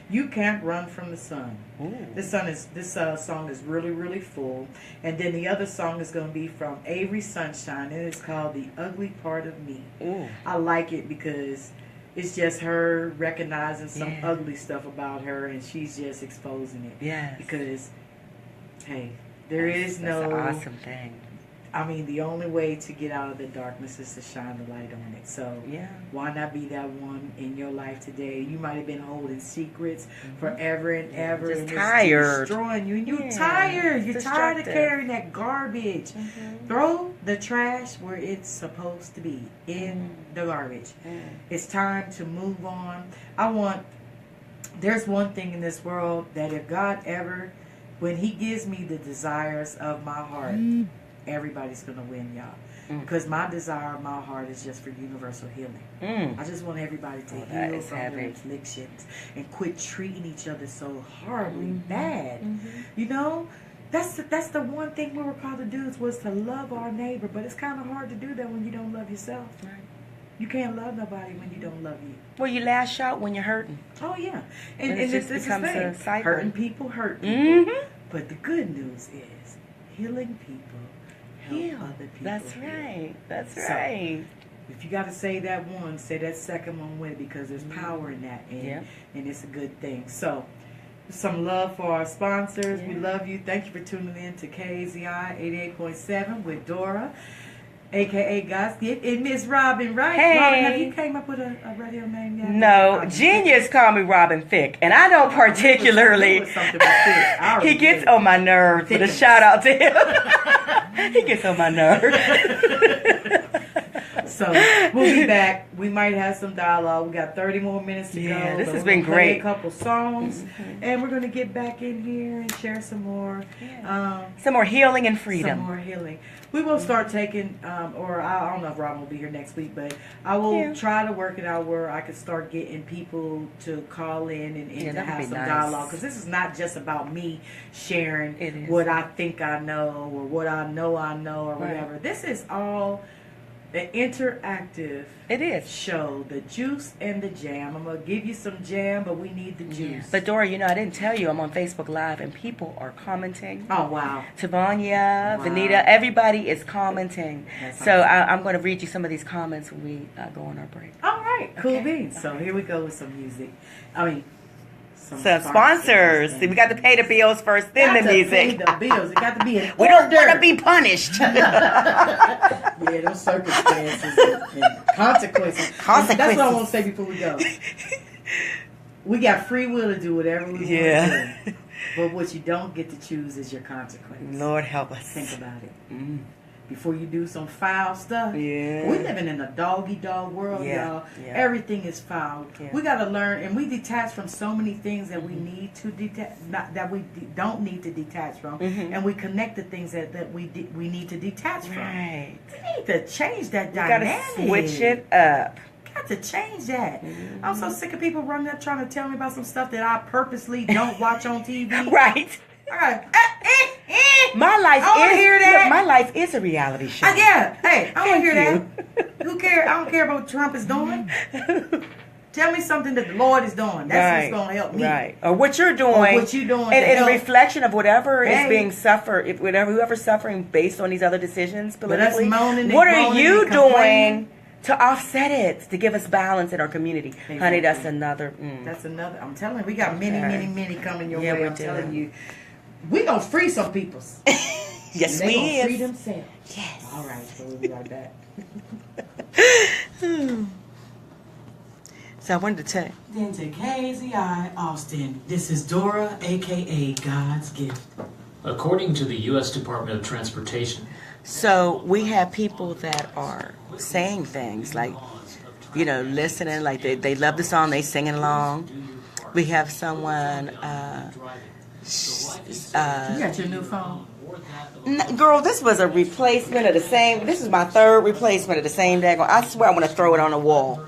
"You Can't Run from the Sun." Ooh. This song is really, really full, and then the other song is going to be from Avery Sunshine, and it's called "The Ugly Part of Me." Ooh. I like it because it's just her recognizing some Yeah. ugly stuff about her, and she's just exposing it. Yes. Because, hey, there is That's no. an awesome thing. I mean, the only way to get out of the darkness is to shine the light on it. So Yeah. why not be that one in your life today? You might have been holding secrets forever and ever. Just and tired. It's destroying you. And you're Yeah, tired. You're it's tired of destructive. carrying that garbage. Throw the trash where it's supposed to be, in the garbage. It's time to move on. There's one thing in this world that if God ever, when he gives me the desires of my heart, everybody's going to win, y'all. Because my desire of my heart is just for universal healing. I just want everybody to that heal is from heavy. their afflictions and quit treating each other so horribly bad. You know, that's the one thing we were called to do was to love our neighbor. But it's kind of hard to do that when you don't love yourself. Right. You can't love nobody when you don't love you. Well, you lash out when you're hurting. Oh yeah, And and it this just is the becomes thing. a cycle. Hurting people hurt people. Mhm. But the good news is healing people help Heal. other people. That's heal. right. That's So, right. If you got to say that one, say that second one with it because there's power in that, and, Yep. and it's a good thing. So, some love for our sponsors. We Yeah. love you. Thank you for tuning in to KZI 88.7 with Dora, aka Godsgift, and Miss Robin. Right? Hey. Robin, have you came up with a radio name yet? No, Genius call me Robin Thicke, and I don't particularly. It was something with Thicke. I He already gets knew. on my nerves. With a Thickens. shout out to him. He gets on my nerves. So we'll be back. We might have some dialogue. We got 30 more minutes to Yeah, go. this but has we're been gonna play great. A couple songs, and we're gonna get back in here and share some more. Some more healing and Some freedom. more healing. We will start taking, or I don't know if Robin will be here next week, but I will Yeah. try to work it out where I could start getting people to call in and Yeah, to that would have be some nice. dialogue. Because this is not just about me sharing It is. what I think I know or what I know or Right. whatever. This is all an interactive It is. show, the juice and the jam. I'm going to give you some jam, but we need the juice. But Dora, you know, I didn't tell you I'm on Facebook Live, and people are commenting. Oh, wow. Tavania, Wow. Vanita, everybody is commenting. That's So awesome. I'm going to read you some of these comments when we go on our break. All right, cool Okay. beans. So here we go with some music. some sponsors. See, we got to pay the bills first, then the music. Pay the bills. It got to be in We don't want to be punished. Yeah, those circumstances and consequences. That's what I want to say before we go. We got free will to do whatever we want to do. But what you don't get to choose is your consequences. Lord help us. Think about it. Before you do some foul stuff. Yeah. We're living in a dog-eat-dog world, y'all. Yeah. Everything is foul. Yeah. We got to learn, and we detach from so many things that we need to detach, that we don't need to detach from, and we connect the things that we need to detach from. Right. We need to change that We got dynamic. to switch it up. Got to change that. I'm so sick of people running up trying to tell me about some stuff that I purposely don't watch on TV. Right. My life I wanna is hear that. Look, my life is a reality show. Yeah. Hey, I want to hear that. Who cares? I don't care about what Trump is doing. Tell me something that the Lord is doing. That's what's going to help me. Right. Or what you're doing. Or what you're doing. And reflection of whatever is being suffered, whoever's suffering based on these other decisions politically. What are you doing to offset it, to give us balance in our community? Exactly. Honey, that's another. That's another. I'm telling you, we got many coming your way. I'm telling you. We gonna free some peoples. Yes, they we gonna free themselves. Yes. All right, so we'll be right back. So I wanted to tell you. Then to KZI Austin, this is Dora, aka God's Gift. According to the U.S. Department of Transportation. So we have people that are saying things like, you know, listening, like they love the song, they singing along. We have someone. You got your new phone? Girl, this was a replacement of the same. This is my third replacement of the same daggone. I swear I want to throw it on the wall.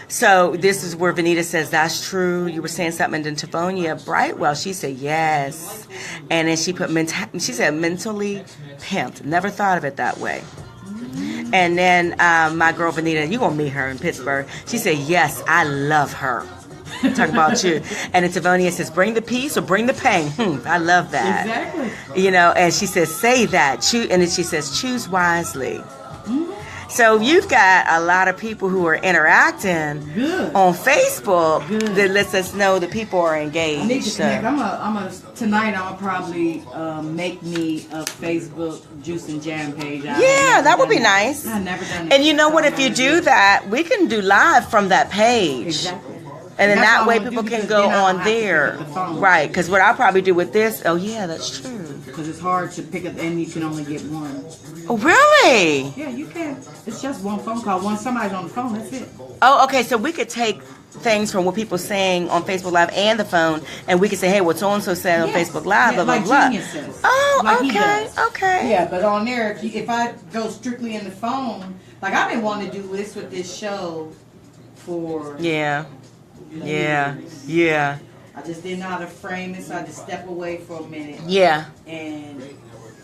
So this is where Vanita says, that's true. You were saying something, and then Tifonia Brightwell, she said yes. And then she put, she said mentally pimped. Never thought of it that way. And then my girl Vanita, you're going to meet her in Pittsburgh. She said, yes, I love her. Talking about you. And then Tifonia says, bring the peace or bring the pain. I love that. Exactly. You know, and she says, say that. And then she says, choose wisely. So you've got a lot of people who are interacting on Facebook that lets us know that people are engaged. I need to connect. Tonight I'm gonna probably make me a Facebook juice and jam page. Yeah, that would be nice. I've never done it. And you know what? If you do that, we can do live from that page. Exactly. And then that way people can go on there. Right, because what I'll probably do with this, oh yeah, that's true. Because it's hard to pick up and you can only get one. Oh, really? Yeah, you can. It's just one phone call. Once somebody's on the phone, that's it. Oh, okay, so we could take things from what people saying on Facebook Live and the phone, and we could say, hey, what so-and-so said on Facebook Live, blah, blah, blah. Geniuses. Oh, like okay, okay. Yeah, but on there, if I go strictly in the phone, like I've been wanting to do this with this show for... Yeah. I just didn't know how to frame it, so I just step away for a minute. Yeah. And,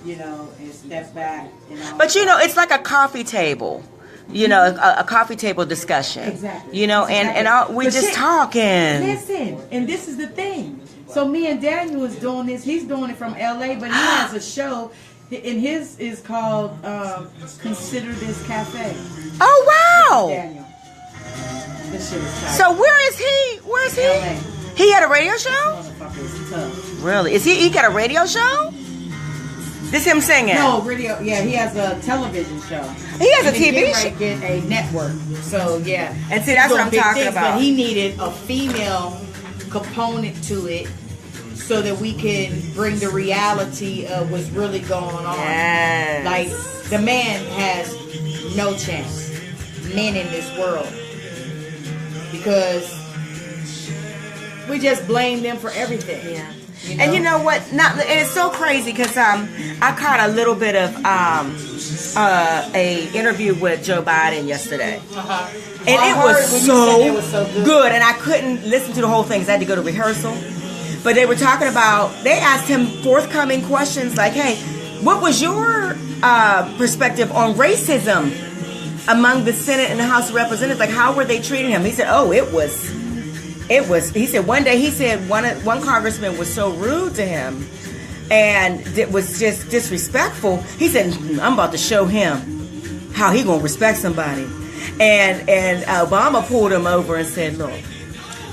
you know, and step back. But, you know, it's like a coffee table. You know, a coffee table discussion. Exactly. You know, and we just talking. Listen, and this is the thing. So me and Daniel is doing this. He's doing it from LA, but he has a show, and his is called Consider This Cafe. Oh, wow. Daniel. This shit is tight. So where is he? Where is he? LA. He had a radio show? Motherfucker is tough. Really? He got a radio show? This him singing? No, radio. Yeah, he has a television show. He has a TV show. Get a network. So yeah, and see, that's what I'm talking about. But he needed a female component to it, so that we can bring the reality of what's really going on. Yes. Like the man has no chance. Men in this world, because we just blame them for everything. Yeah. You know? And you know what? And it's so crazy because I caught a little bit of a interview with Joe Biden yesterday, and it was so good. And I couldn't listen to the whole thing because I had to go to rehearsal. But they were talking about. They asked him forthcoming questions like, "Hey, what was your perspective on racism among the Senate and the House of Representatives? Like, how were they treating him?" He said, "Oh, it was." He said one day, he said one congressman was so rude to him and it was just disrespectful. He said, I'm about to show him how he gonna respect somebody. And Obama pulled him over and said, look,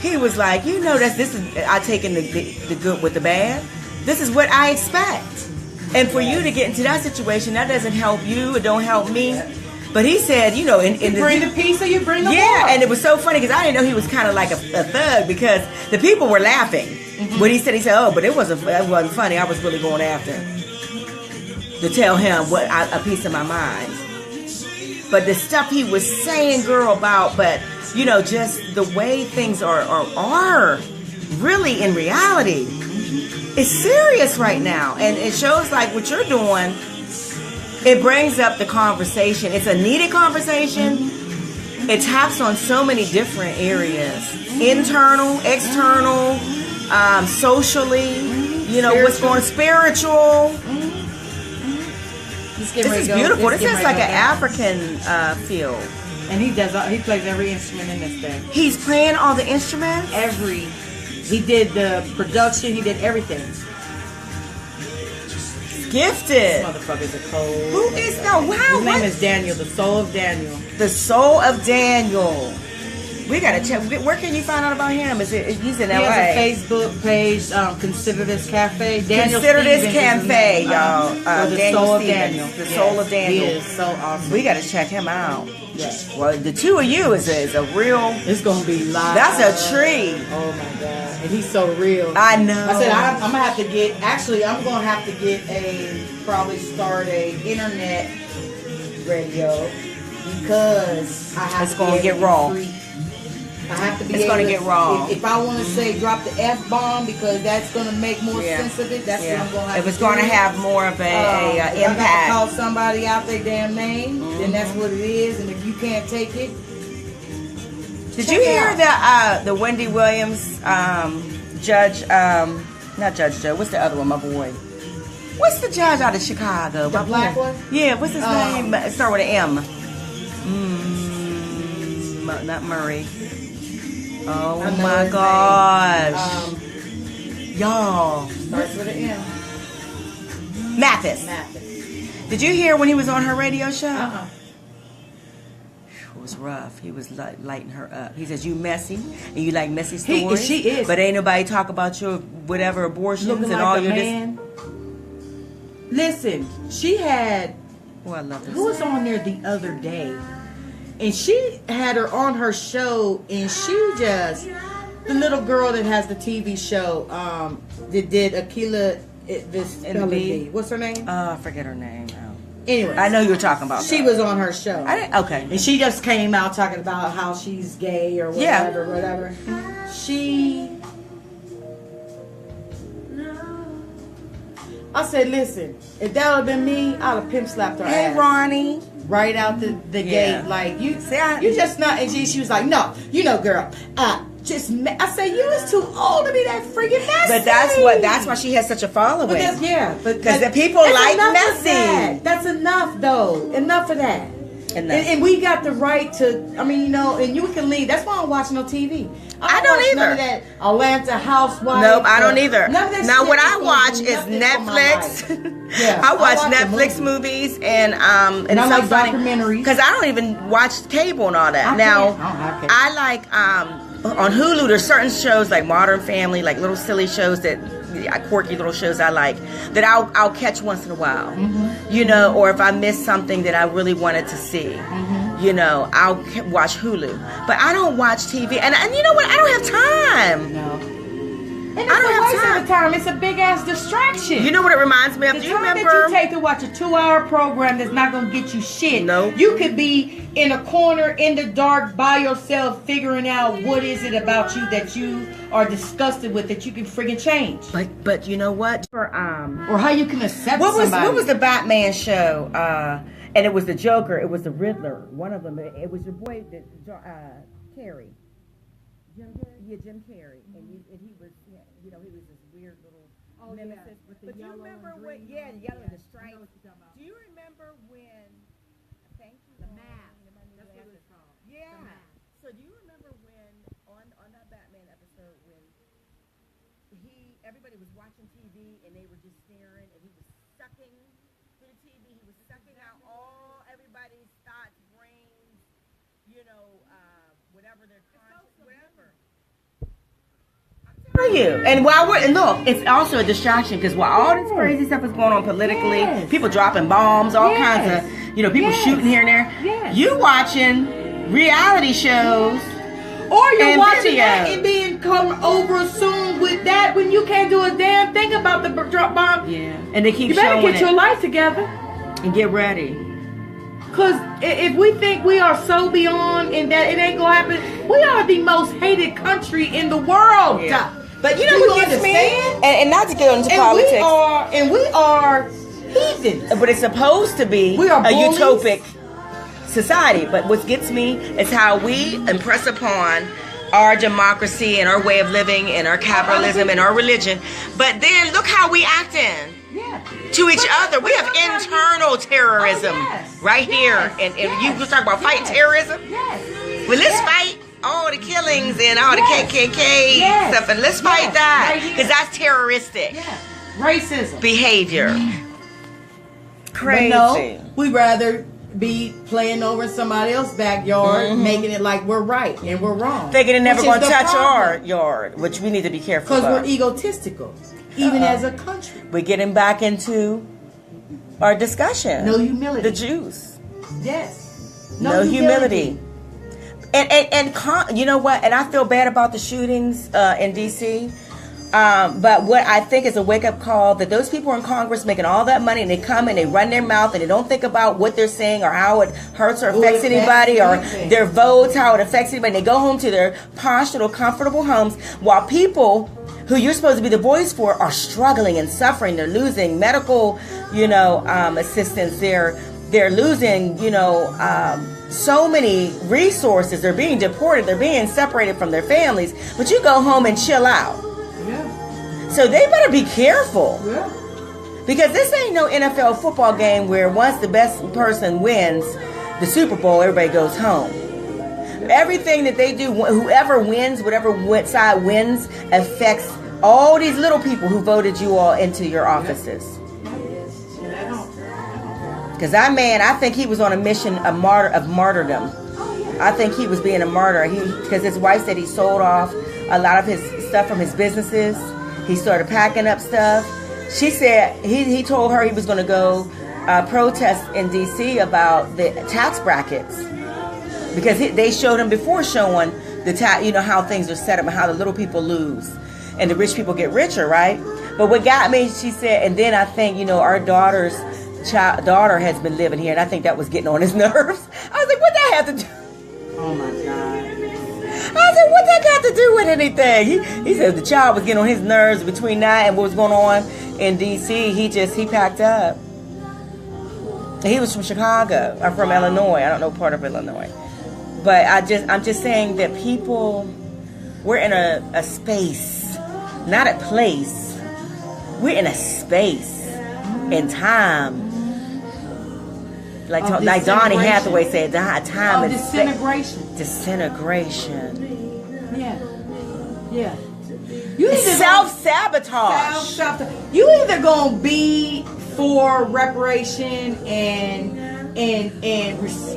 He was like, you know, this is I taking the good with the bad. This is what I expect. And for you to get into that situation, that doesn't help you. It don't help me. But he said, you know, in You bring the peace or you bring the war. and it was so funny because I didn't know he was kind of like a thug because the people were laughing. When he said, oh, but it wasn't funny. I was really going after him to tell him a piece of my mind. But the stuff he was saying, girl, but you know, just the way things are really in reality. It's serious right now, and it shows like what you're doing. It brings up the conversation. It's a needed conversation. It taps on so many different areas: internal, external, socially. You know, what's going spiritual. This is beautiful. This is like an African feel. And he plays every instrument in this thing. He's playing all the instruments? He did the production, he did everything. Gifted. This motherfucker's a cold. Who is that? Wow. His name is Daniel, the soul of Daniel. The soul of Daniel. We gotta check. Where can you find out about him? He's in LA. He has a Facebook page, Consider This Cafe. Daniel Consider This Stevens Cafe, y'all. The Daniel soul of Stevens. Daniel. The soul of Daniel. He is so awesome. We gotta check him out. Yes. Well, the two of you is a real. It's gonna be live. That's a treat. Oh my god, and he's so real. I know. I said I'm gonna have to get. Actually, I'm gonna have to get probably start a internet radio because I have. It's gonna get raw. I have to be. It's gonna get raw. If I want to say drop the F-bomb because that's gonna make more sense of it. That's what I'm gonna have. If it's gonna have more of a if I impact. got to call somebody out their damn name, then that's what it is. And if you can't take it. Did you hear the Wendy Williams judge? Not Judge Joe. What's the other one? My boy. What's the judge out of Chicago? The black one? Yeah. What's his name? It start with an M. Not Murray. Oh my gosh. Y'all. Starts with an M. Mathis. Did you hear when he was on her radio show? It was rough. He was lighting her up. He says, you messy, and you like messy stories. She is. But ain't nobody talk about your whatever abortions Looking and like all a your man. Listen, she had. Oh, I love this. Who was on there the other day? And she had her on her show, and she just, the little girl that has the TV show, that did Akila Visteladi. What's her name? I forget her name. Anyway, I know you were talking about. She was on her show. Okay. And she just came out talking about how she's gay or whatever, I said, listen, if that would have been me, I'd have pimp slapped her ass. Hey, Ronnie. Right out the gate, like you just not. And she was like, no, you know, girl, I said, you was too old to be that freaking messy. But that's why she has such a following. Because the people like messy. That's enough, though. Enough of that. And we got the right to. I mean, you know, and you can leave. That's why I don't watch no TV. I don't either. None of that Atlanta Housewives. Nope, I don't either. None of that now, shit what I watch is Netflix. I watch Netflix movies and I like documentaries because I don't even watch cable and all that. I like on Hulu. There's certain shows like Modern Family, like little silly shows quirky little shows I like that I'll catch once in a while. You know, or if I miss something that I really wanted to see. You know, I'll watch Hulu, but I don't watch TV. And you know what? I don't have time. No. And it's a waste of time. It's a big ass distraction. You know what it reminds me of? Do you remember? That you take to watch a 2-hour program that's not gonna get you shit. No. You could be in a corner in the dark by yourself, figuring out what is it about you that you are disgusted with that you can friggin' change. But you know what? Or how you can accept somebody. What was the Batman show? And it was the Joker. It was the Riddler. One of them. It was your boy, Carrey. Jim Carrey. And he was, you know, he was this weird little nemesis. But do you remember when? Yeah, the yellow and the stripes. Do you remember when? Thank you. The Mask. That's what it's called. Yeah. So do you remember when on that Batman episode when everybody was watching TV and they were just staring and he was sucking through the TV. He was sucking out all everybody's thoughts, brains, you know, whatever their conscience, whatever. For you. And look, it's also a distraction because while all this crazy stuff is going on politically, people dropping bombs, all kinds of, people shooting here and there. You watching reality shows, or you're watching video. that and being come overconsumed with that when you can't do a damn thing about the drop bomb. Yeah, and they keep you better showing get your life together and get ready. Because if we think we are so beyond and that it ain't gonna happen, we are the most hated country in the world. Yeah. But you know what gets me? And not to get into politics. We are heathens. But it's supposed to be a utopic society. But what gets me is how we impress upon our democracy and our way of living and our capitalism and our religion. But then look how we acting. To each other. We have internal terrorism right here. And you talk about fighting terrorism? Well, let's fight all the killings and all the KKK stuff, and let's fight that, because that's terroristic racism behavior. Crazy. But no, we rather be playing over in somebody else's backyard, making it like we're right and we're wrong, thinking it never going to touch our yard, which we need to be careful because about. we're egotistical, even as a country. We're getting back into our discussion. No humility. The Jews. Yes. No humility. And you know what? And I feel bad about the shootings in D.C. But what I think is a wake-up call that those people in Congress making all that money and they come and they run their mouth and they don't think about what they're saying or how it hurts or affects anybody or their votes, how it affects anybody. And they go home to their posh little comfortable homes while people who you're supposed to be the voice for are struggling and suffering. They're losing medical, assistance. They're losing, so many resources. They're being deported. They're being separated from their families. But you go home and chill out. Yeah. So they better be careful. Yeah. Because this ain't no NFL football game where once the best person wins the Super Bowl, everybody goes home. Everything that they do, whoever wins, whatever side wins, affects all these little people who voted you all into your offices. Because I think he was on a mission of martyrdom. I think he was being a martyr. Because his wife said he sold off a lot of his stuff from his businesses. He started packing up stuff. She said he told her he was going to go protest in D.C. about the tax brackets. Because they showed him before showing the how things are set up and how the little people lose and the rich people get richer, right? But what got me, she said, and then I think our daughter has been living here, and I think that was getting on his nerves. I was like, what that have to do? Oh my God. I said, what that got to do with anything? He said the child was getting on his nerves between that and what was going on in D.C. He packed up. He was from Chicago. I'm from Illinois. I don't know part of Illinois. But I'm just saying that we're in a space, not a place. We're in a space and time. Like Donnie Hathaway said, time is disintegration. Disintegration. Yeah. Self-sabotage. You either gonna be for reparation and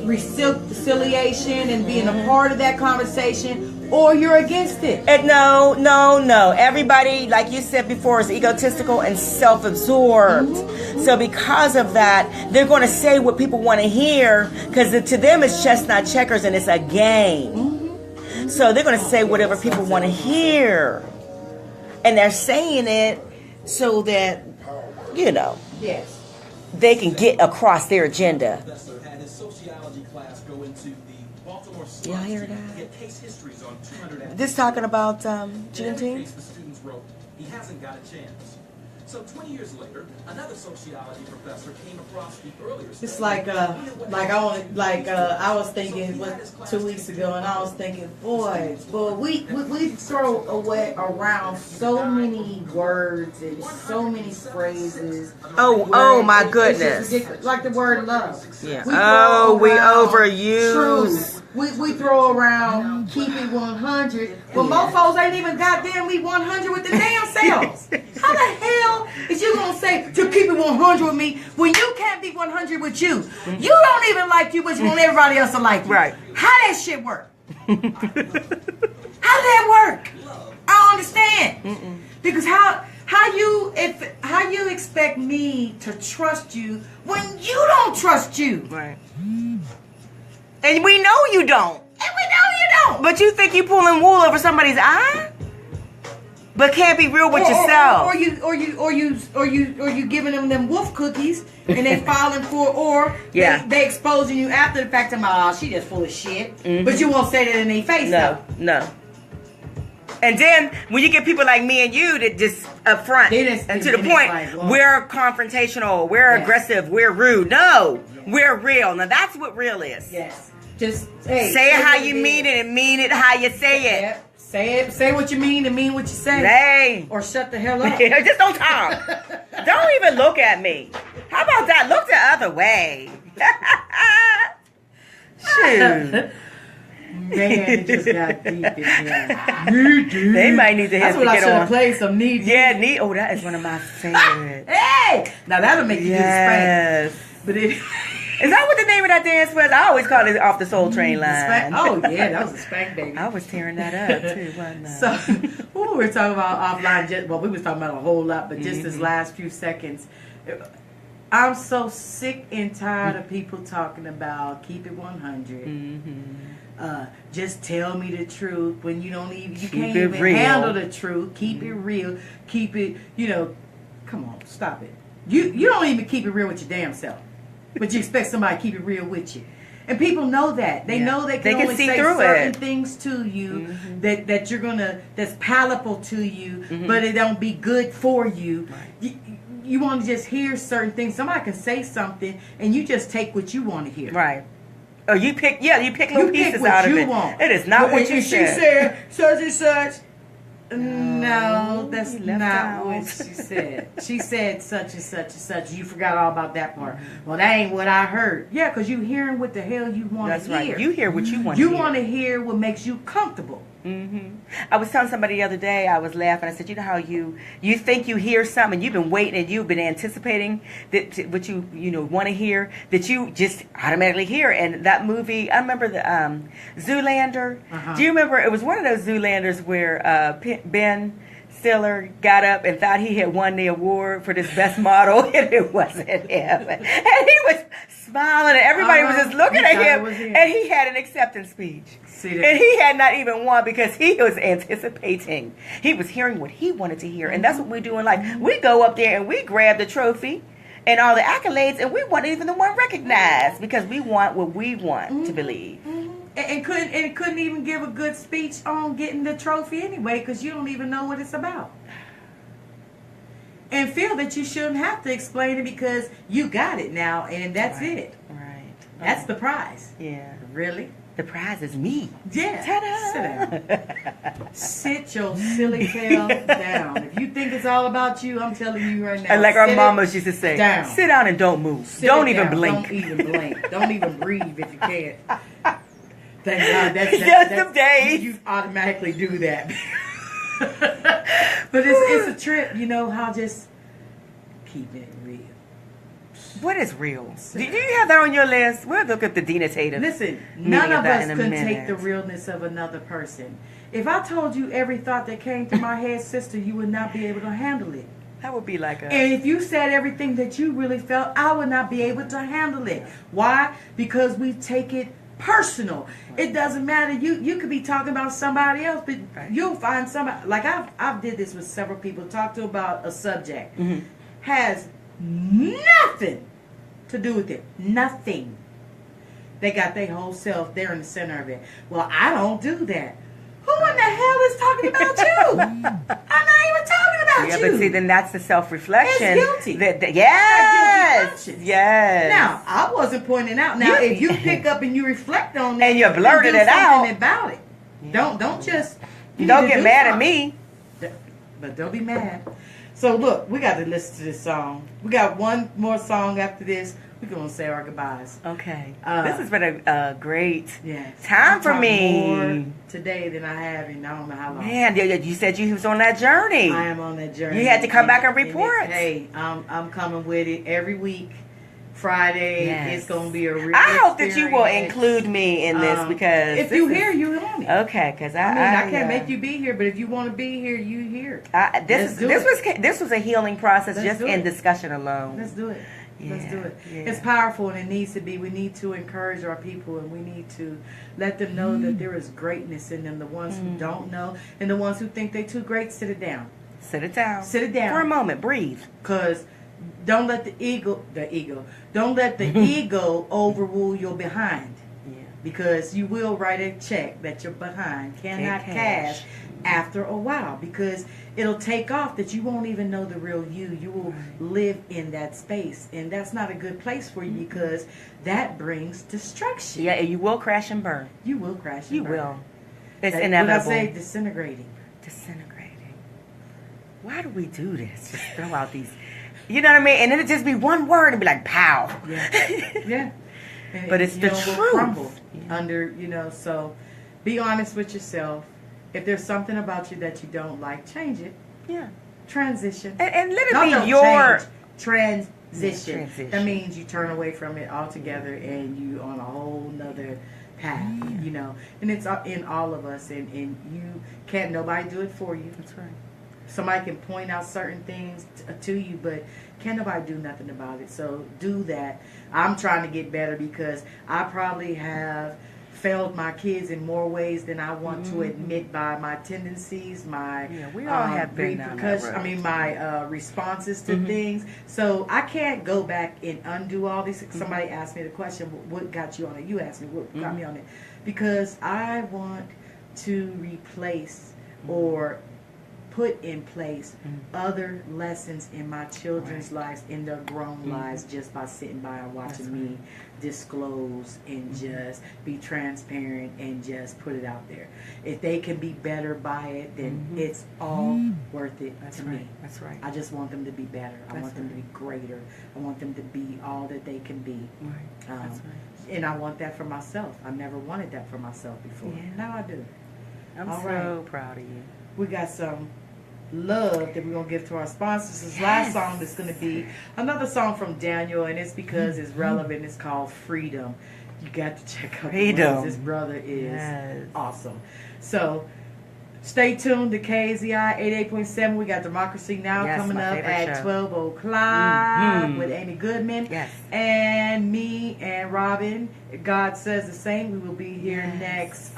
reconciliation and being a part of that conversation, or you're against it. And no. Everybody, like you said before, is egotistical and self-absorbed. So because of that, they're going to say what people want to hear, because to them it's chestnut checkers and it's a game. So they're going to say whatever people want to hear. And they're saying it so that, Yes. they can get across their agenda. Y'all hear that? This talking about Juneteenth? He hasn't got a chance. So 20 years later, another sociology professor came across the earlier. It's like I was thinking 2 weeks ago, and I was thinking, boy, we throw away around so many words and so many phrases. Oh my goodness! Like the word love. Yeah. We overuse. Truth. We throw around keep it 100, but mofos ain't even goddamn me 100 with the damn selves. How the hell is you gonna say to keep it 100 with me when you can't be 100 with you? You don't even like you, but you want everybody else to like you. Right. How that shit work? How did that work? I don't understand. Because how you expect me to trust you when you don't trust you? Right. And we know you don't. But you think you pulling wool over somebody's eye? But can't be real with yourself. Or you giving them wolf cookies and they falling for, or they exposing you after the fact. She just full of shit. But you won't say that in their face. No. And then when you get people like me and you that just up front and to the point, we're confrontational, we're aggressive, we're rude. No, we're real. Now that's what real is. Yes. Just say it how you mean it and mean it how you say it. Yep. Say what you mean and mean what you say. Hey. Or shut the hell up. Just don't talk. Don't even look at me. How about that? Look the other way. Shoot. Man, it just got deep in here. They might need to have That's what I should have played some Need. Yeah, Need. Oh, that is one of my favorites. Hey! Now that'll make you do the spank. But is that what the name of that dance was? I always call it Off the Soul Train line. Oh, yeah, that was a spank, baby. I was tearing that up, too, wasn't I? So, what we were talking about offline, we was talking about a whole lot, but just this last few seconds, I'm so sick and tired of people talking about keep it 100. Just tell me the truth when you can't even handle the truth. Keep it real. Keep it, come on, stop it. You don't even keep it real with your damn self. But you expect somebody to keep it real with you. And people know that. They know they can only see say through certain things to you that you're that's palatable to you, but it don't be good for you. Right. You want to just hear certain things. Somebody can say something and you just take what you want to hear. Right. Or you pick little pieces out of it. Want. It is not what you said. She said such and such. No, that's not what she said. She said such and such and such. You forgot all about that part. Well, that ain't what I heard. Yeah, because you hearing what the hell you want to hear. That's right. You hear what you want to hear. You want to hear what makes you comfortable. I was telling somebody the other day, I was laughing. I said, you know how you think you hear something, you've been waiting and you've been anticipating that what you want to hear, that you just automatically hear. And that movie, I remember the Zoolander. Do you remember? It was one of those Zoolanders where Ben Stiller got up and thought he had won the award for this best model, and it wasn't him. And he was smiling, and everybody was just looking at him, and he had an acceptance speech. And he had not even won because he was anticipating. He was hearing what he wanted to hear, and that's what we do in life. We go up there and we grab the trophy and all the accolades, and we want even the one recognized because we want what we want to believe. And couldn't even give a good speech on getting the trophy anyway because you don't even know what it's about. And feel that you shouldn't have to explain it because you got it now and that's it. Right. That's the prize. Yeah. Really? The prize is me. Yeah. Ta-da! Sit down. Sit your silly tail down. If you think it's all about you, I'm telling you right now. And like our mamas used to say, down. Sit down and don't move. Don't even blink. Don't even blink. Don't even breathe if you can. Thank God. That's some days. You automatically do that. But it's a trip, how just keep it real. What is real? Do you have that on your list? We'll look at the Dina Tatum. Listen, none of us can take the realness of another person. If I told you every thought that came to my head, sister, you would not be able to handle it. That would be like And if you said everything that you really felt, I would not be able to handle it. Why? Because we take it personal. It doesn't matter. You could be talking about somebody else, but you'll find somebody. Like I've did this with several people. Talk to about a subject. Has nothing to do with it. Nothing. They got their whole self. They're in the center of it. Well, I don't do that. Who in the hell is talking about you? I'm not even talking about you. Yeah, but see, then that's the self-reflection. It's guilty. Yes. Yes. Now, I wasn't pointing out. Now, if you pick up and you reflect on that, and you blurted it out about it. Yeah. Don't just. Don't get mad at me. But don't be mad. So look, we got to listen to this song. We got one more song after this. We're going to say our goodbyes. Okay. This has been a great time time for me. More today than I have in I don't know how long. Man, you said you was on that journey. I am on that journey. You had to come back and report. Hey, I'm coming with it every week. Friday, it's going to be a real I hope that you will include me in this because if you hear, you on on it. Okay, because I can't make you be here, but if you want to be here, you here. This was a healing process. Let's just in discussion alone. Let's do it. Let's do it. Yeah. It's powerful, and it needs to be. We need to encourage our people, and we need to let them know that there is greatness in them. The ones who don't know, and the ones who think they're too great, sit it down. Sit it down. Sit it down for a moment. Breathe. Because don't let the ego. Don't let the ego overrule your behind. Yeah. Because you will write a check that your behind cannot cash after a while, because it'll take off that you won't even know the real you. You will live in that space, and that's not a good place for you, because that brings destruction. Yeah, and you will crash and burn. You will crash and you burn. will. It's What inevitable. I say, disintegrating. Why do we do this? Just throw out these, you know what I mean? And then it just be one word and be like, pow. Yeah. And, but it's the will truth. Crumble under, so be honest with yourself. If there's something about you that you don't like, change it. Yeah. Transition. And let it Don't be your change. Transition. Transition. That means you turn away from it altogether and you on a whole nother path, And it's in all of us, and you can't nobody do it for you. That's right. Somebody can point out certain things to you, but can't nobody do nothing about it. So do that. I'm trying to get better, because I probably have failed my kids in more ways than I want to admit, by my tendencies, my we all have been down that road. I mean, my responses to things. So I can't go back and undo all these. Somebody asked me the question, what got you on it? You asked me what got me on it, because I want to replace or put in place other lessons in my children's lives, in their grown lives, just by sitting by and watching me disclose and just be transparent and just put it out there. If they can be better by it, then it's all worth it to me. That's right. I just want them to be better. I want them to be greater. I want them to be all that they can be. Right. That's right. And I want that for myself. I never wanted that for myself before. Yeah. Now I do. I'm all so proud of you. We got some love that we're going to give to our sponsors. This last song is going to be another song from Daniel, and it's because it's relevant. It's called Freedom. You got to check out Freedom. This brother is awesome. So stay tuned to KZI 88.7. We got Democracy Now! Coming up at 12 o'clock with Amy Goodman. Yes. And me and Robin. God Says the Same. We will be here next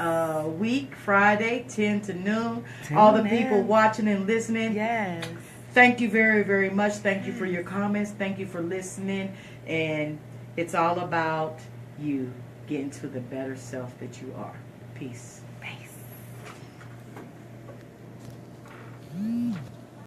week, Friday, 10 to noon. All the people watching and listening. Yes. Thank you very, very much. Thank you for your comments. Thank you for listening. And it's all about you getting to the better self that you are. Peace.